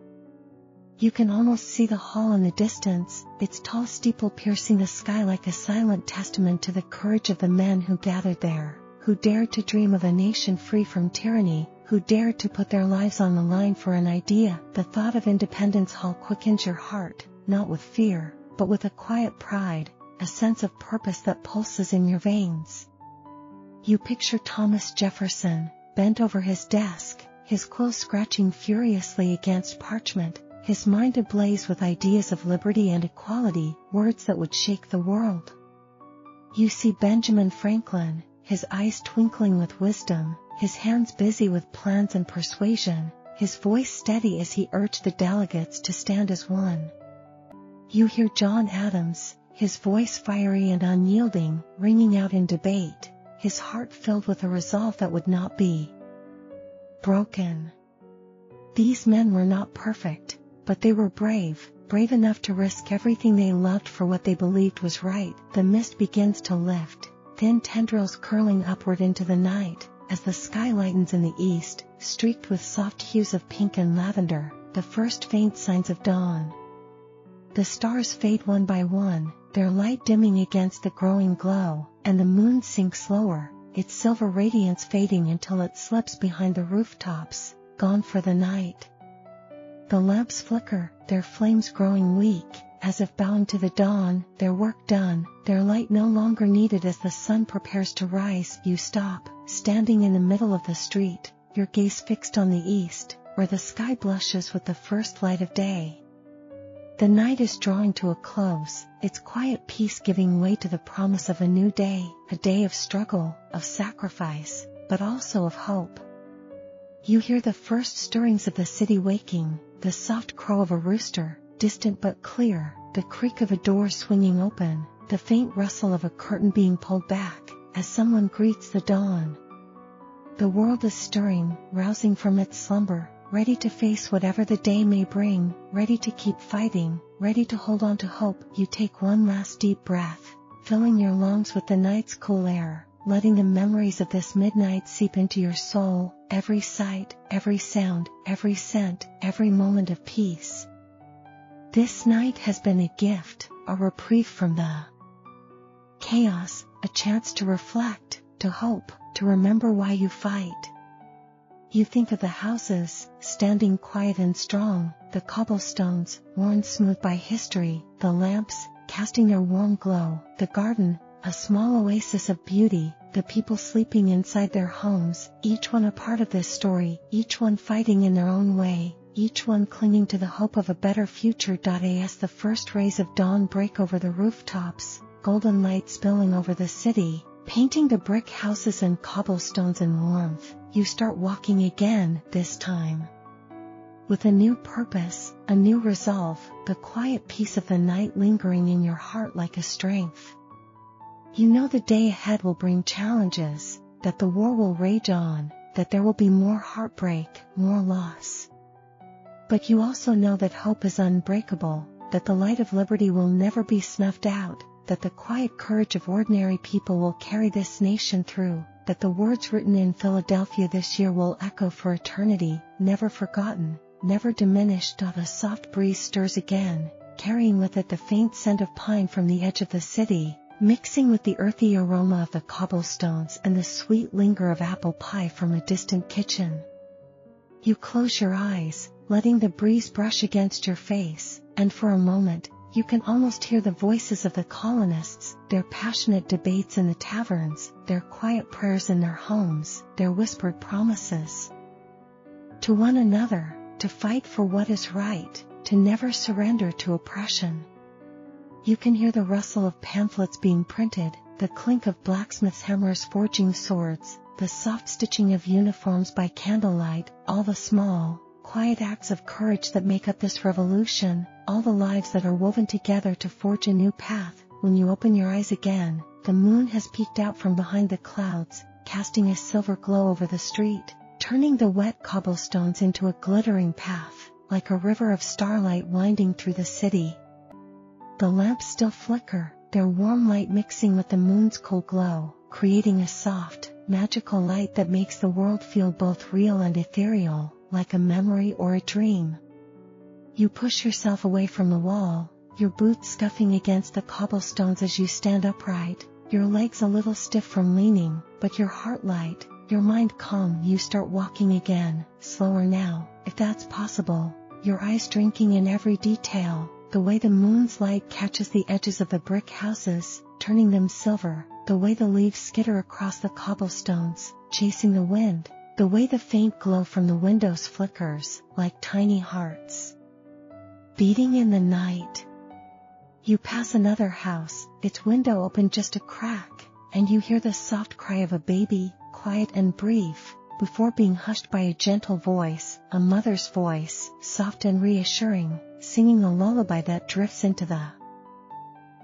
You can almost see the hall in the distance, its tall steeple piercing the sky like a silent testament to the courage of the men who gathered there, who dared to dream of a nation free from tyranny, who dared to put their lives on the line for an idea. The thought of Independence Hall quickens your heart, not with fear, but with a quiet pride, a sense of purpose that pulses in your veins. You picture Thomas Jefferson, bent over his desk, his quill scratching furiously against parchment, his mind ablaze with ideas of liberty and equality, words that would shake the world. You see Benjamin Franklin, his eyes twinkling with wisdom, his hands busy with plans and persuasion, his voice steady as he urged the delegates to stand as one. You hear John Adams, his voice fiery and unyielding, ringing out in debate, his heart filled with a resolve that would not be broken. These men were not perfect, but they were brave enough to risk everything they loved for what they believed was right. The mist begins to lift, thin tendrils curling upward into the night, as the sky lightens in the east, streaked with soft hues of pink and lavender, the first faint signs of dawn. The stars fade one by one, their light dimming against the growing glow, and the moon sinks lower, its silver radiance fading until it slips behind the rooftops, gone for the night. The lamps flicker, their flames growing weak, as if bowing to the dawn, their work done, their light no longer needed. As the sun prepares to rise, you stop, standing in the middle of the street, your gaze fixed on the east, where the sky blushes with the first light of day. The night is drawing to a close, its quiet peace giving way to the promise of a new day, a day of struggle, of sacrifice, but also of hope. You hear the first stirrings of the city waking, the soft crow of a rooster, distant but clear, the creak of a door swinging open, the faint rustle of a curtain being pulled back, as someone greets the dawn. The world is stirring, rousing from its slumber, ready to face whatever the day may bring, ready to keep fighting, ready to hold on to hope. You take one last deep breath, filling your lungs with the night's cool air, letting the memories of this midnight seep into your soul, every sight, every sound, every scent, every moment of peace. This night has been a gift, a reprieve from the chaos, a chance to reflect, to hope, to remember why you fight. You think of the houses, standing quiet and strong, the cobblestones, worn smooth by history, the lamps, casting their warm glow, the garden, a small oasis of beauty, the people sleeping inside their homes, each one a part of this story, each one fighting in their own way, each one clinging to the hope of a better future. As the first rays of dawn break over the rooftops, golden light spilling over the city, painting the brick houses and cobblestones in warmth, you start walking again, this time with a new purpose, a new resolve, the quiet peace of the night lingering in your heart like a strength. You know the day ahead will bring challenges, that the war will rage on, that there will be more heartbreak, more loss. But you also know that hope is unbreakable, that the light of liberty will never be snuffed out, that the quiet courage of ordinary people will carry this nation through, that the words written in Philadelphia this year will echo for eternity, never forgotten, never diminished. A soft breeze stirs again, carrying with it the faint scent of pine from the edge of the city, mixing with the earthy aroma of the cobblestones and the sweet linger of apple pie from a distant kitchen. You close your eyes, letting the breeze brush against your face, and for a moment, You can almost hear the voices of the colonists, their passionate debates in the taverns, their quiet prayers in their homes, their whispered promises to one another, to fight for what is right, to never surrender to oppression. You can hear the rustle of pamphlets being printed, the clink of blacksmiths' hammers forging swords, the soft stitching of uniforms by candlelight, all the small, quiet acts of courage that make up this revolution, all the lives that are woven together to forge a new path. When you open your eyes again, the moon has peeked out from behind the clouds, casting a silver glow over the street, turning the wet cobblestones into a glittering path, like a river of starlight winding through the city. The lamps still flicker, their warm light mixing with the moon's cold glow, creating a soft, magical light that makes the world feel both real and ethereal, like a memory or a dream. You push yourself away from the wall, your boots scuffing against the cobblestones as you stand upright, your legs a little stiff from leaning, but your heart light, your mind calm. You start walking again, slower now, if that's possible, your eyes drinking in every detail, the way the moon's light catches the edges of the brick houses, turning them silver, the way the leaves skitter across the cobblestones, chasing the wind, the way the faint glow from the windows flickers, like tiny hearts beating in the night. You pass another house, its window open just a crack, and you hear the soft cry of a baby, quiet and brief, before being hushed by a gentle voice, a mother's voice, soft and reassuring, singing a lullaby that drifts into the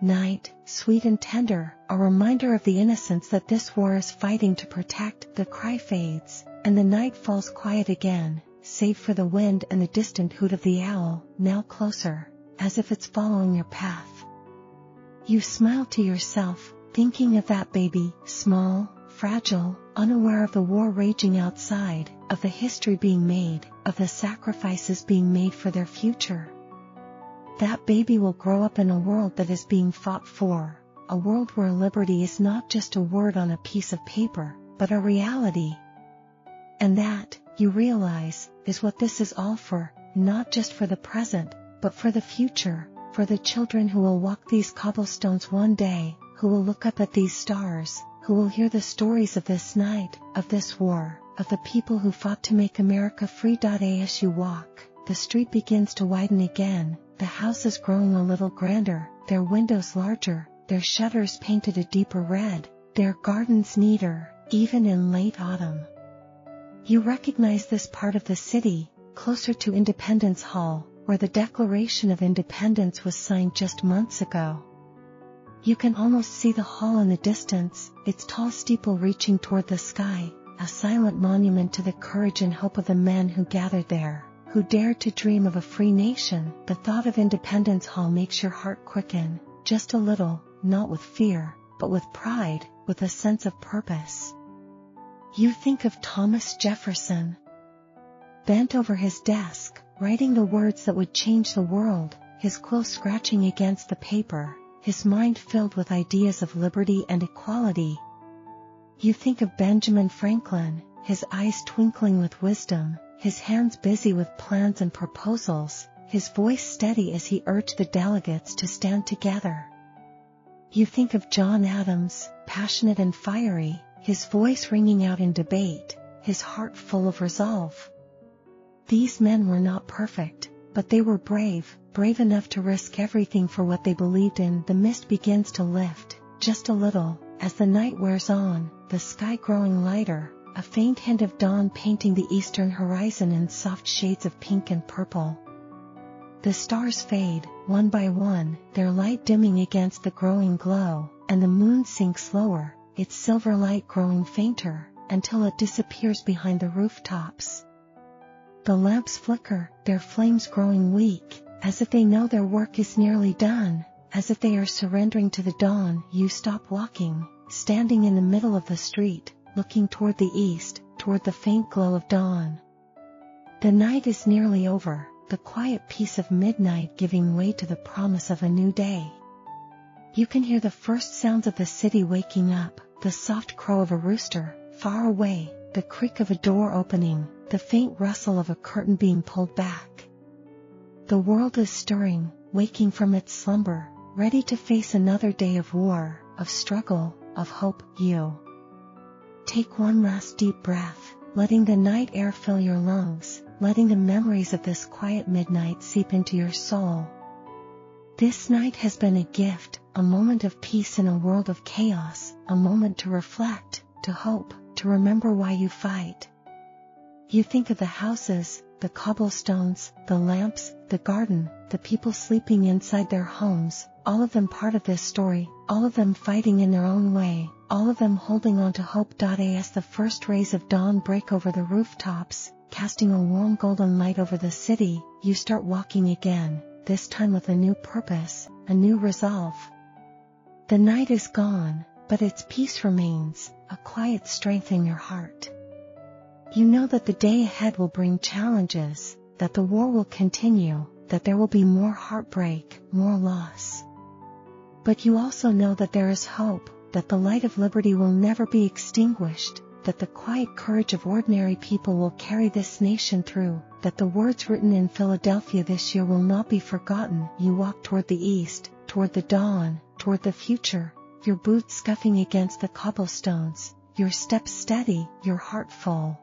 night, sweet and tender, a reminder of the innocence that this war is fighting to protect. The cry fades, and the night falls quiet again, save for the wind and the distant hoot of the owl, now closer, as if it's following your path. You smile to yourself, thinking of that baby, small, fragile, unaware of the war raging outside, of the history being made, of the sacrifices being made for their future. That baby will grow up in a world that is being fought for, a world where liberty is not just a word on a piece of paper, but a reality. And that, you realize, is what this is all for, not just for the present, but for the future, for the children who will walk these cobblestones one day, who will look up at these stars, who will hear the stories of this night, of this war, of the people who fought to make America free. As you walk, the street begins to widen again, the houses growing a little grander, their windows larger, their shutters painted a deeper red, their gardens neater, even in late autumn. You recognize this part of the city, closer to Independence Hall, where the Declaration of Independence was signed just months ago. You can almost see the hall in the distance, its tall steeple reaching toward the sky, a silent monument to the courage and hope of the men who gathered there, who dared to dream of a free nation. The thought of Independence Hall makes your heart quicken, just a little, not with fear, but with pride, with a sense of purpose. You think of Thomas Jefferson, bent over his desk, writing the words that would change the world, his quill scratching against the paper, his mind filled with ideas of liberty and equality. You think of Benjamin Franklin, his eyes twinkling with wisdom, his hands busy with plans and proposals, his voice steady as he urged the delegates to stand together. You think of John Adams, passionate and fiery, his voice ringing out in debate, his heart full of resolve. These men were not perfect, but they were brave enough to risk everything for what they believed in. The mist begins to lift, just a little, as the night wears on, the sky growing lighter, a faint hint of dawn painting the eastern horizon in soft shades of pink and purple. The stars fade, one by one, their light dimming against the growing glow, and the moon sinks lower, its silver light growing fainter, until it disappears behind the rooftops. The lamps flicker, their flames growing weak, as if they know their work is nearly done, as if they are surrendering to the dawn. You stop walking, standing in the middle of the street, looking toward the east, toward the faint glow of dawn. The night is nearly over, the quiet peace of midnight giving way to the promise of a new day. You can hear the first sounds of the city waking up, the soft crow of a rooster, far away, the creak of a door opening, the faint rustle of a curtain being pulled back. The world is stirring, waking from its slumber, ready to face another day of war, of struggle, of hope. You take one last deep breath, letting the night air fill your lungs, letting the memories of this quiet midnight seep into your soul. This night has been a gift, a moment of peace in a world of chaos, a moment to reflect, to hope, to remember why you fight. You think of the houses, the cobblestones, the lamps, the garden, the people sleeping inside their homes, all of them part of this story, all of them fighting in their own way, all of them holding on to hope. As the first rays of dawn break over the rooftops, casting a warm golden light over the city, you start walking again, this time with a new purpose, a new resolve. The night is gone, but its peace remains, a quiet strength in your heart. You know that the day ahead will bring challenges, that the war will continue, that there will be more heartbreak, more loss. But you also know that there is hope, that the light of liberty will never be extinguished, that the quiet courage of ordinary people will carry this nation through, that the words written in Philadelphia this year will not be forgotten. You walk toward the east, toward the dawn, toward the future, your boots scuffing against the cobblestones, your steps steady, your heart full.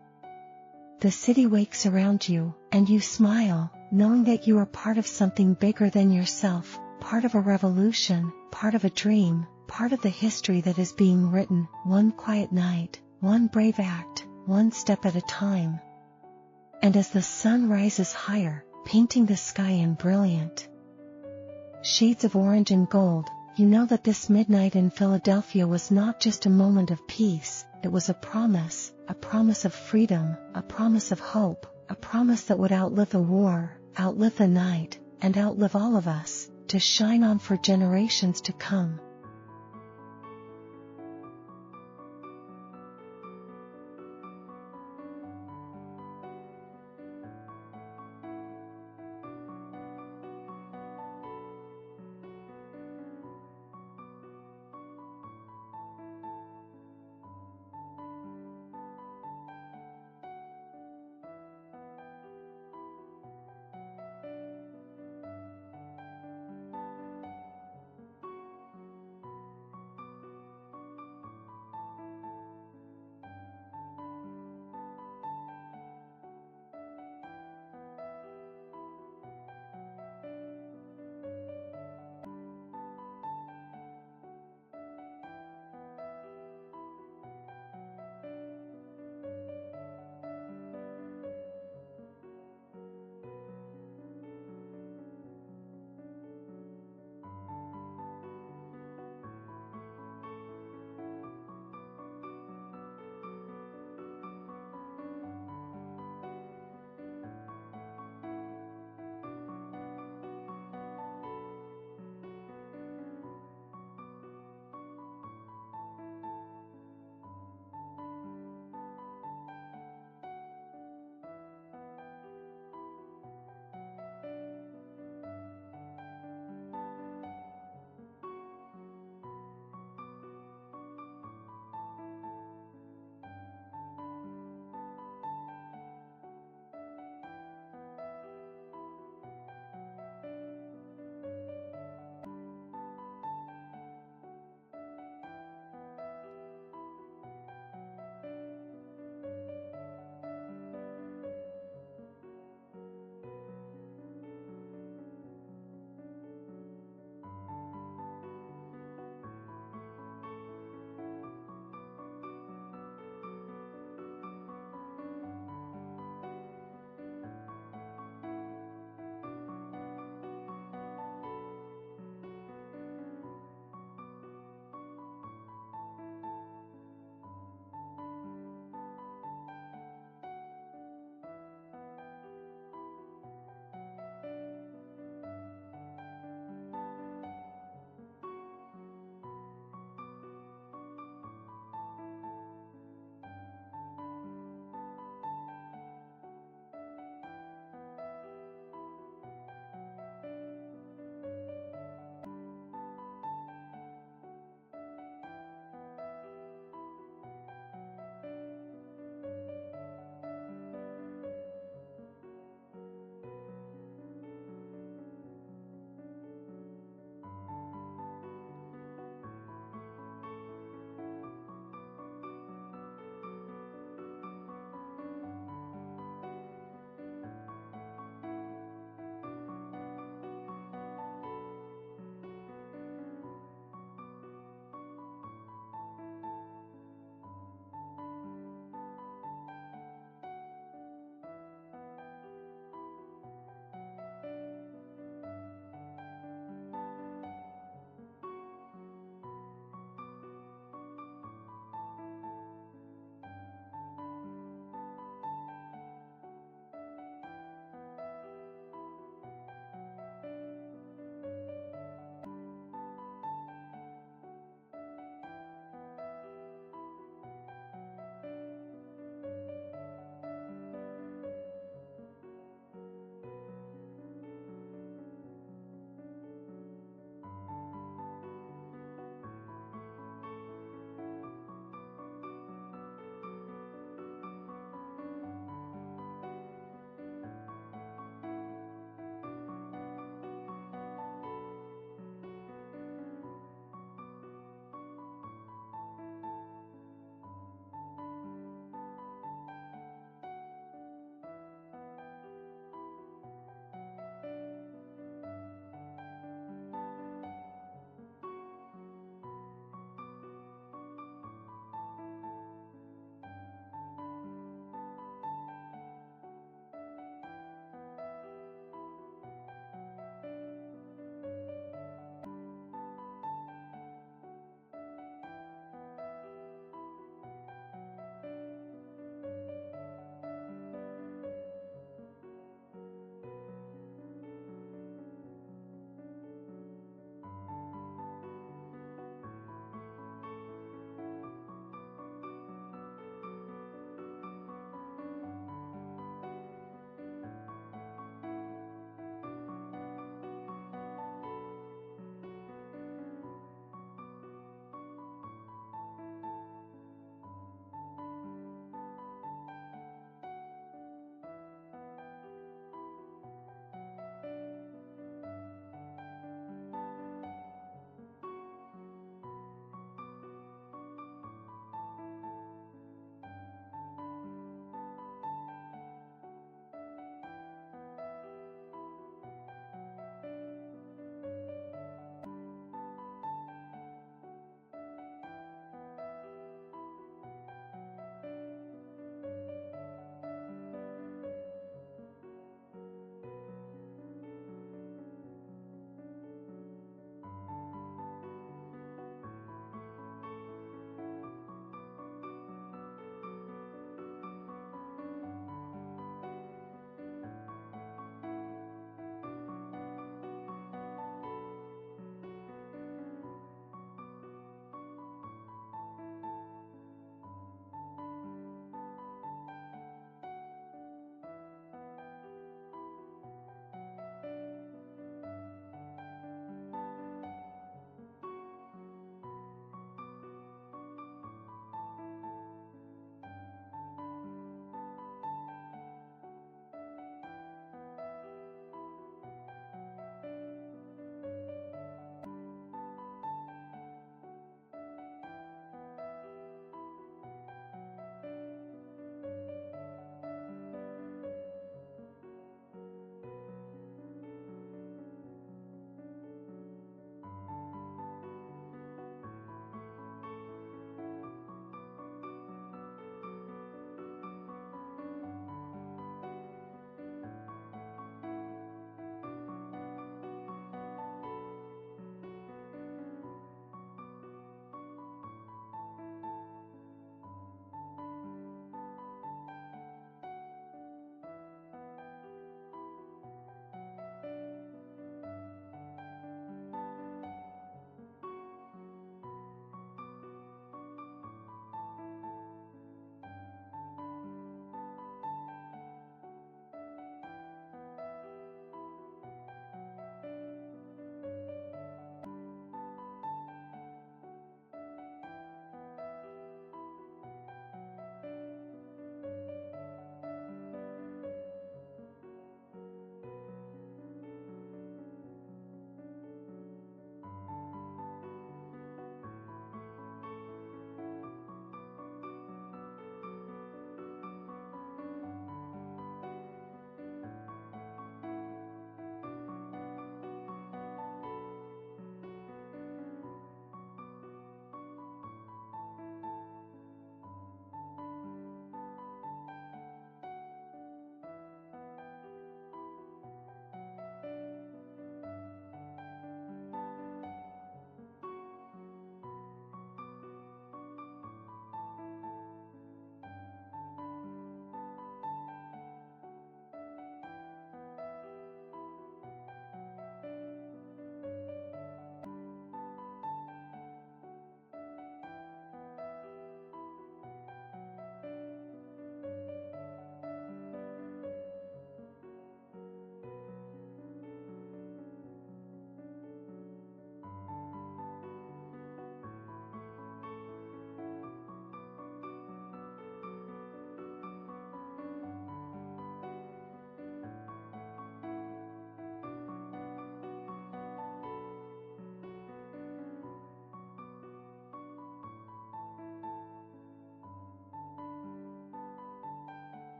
The city wakes around you, and you smile, knowing that you are part of something bigger than yourself, part of a revolution, part of a dream, part of the history that is being written, one quiet night, one brave act, one step at a time. And as the sun rises higher, painting the sky in brilliant shades of orange and gold, you know that this midnight in Philadelphia was not just a moment of peace, it was a promise of freedom, a promise of hope, a promise that would outlive the war, outlive the night, and outlive all of us, to shine on for generations to come.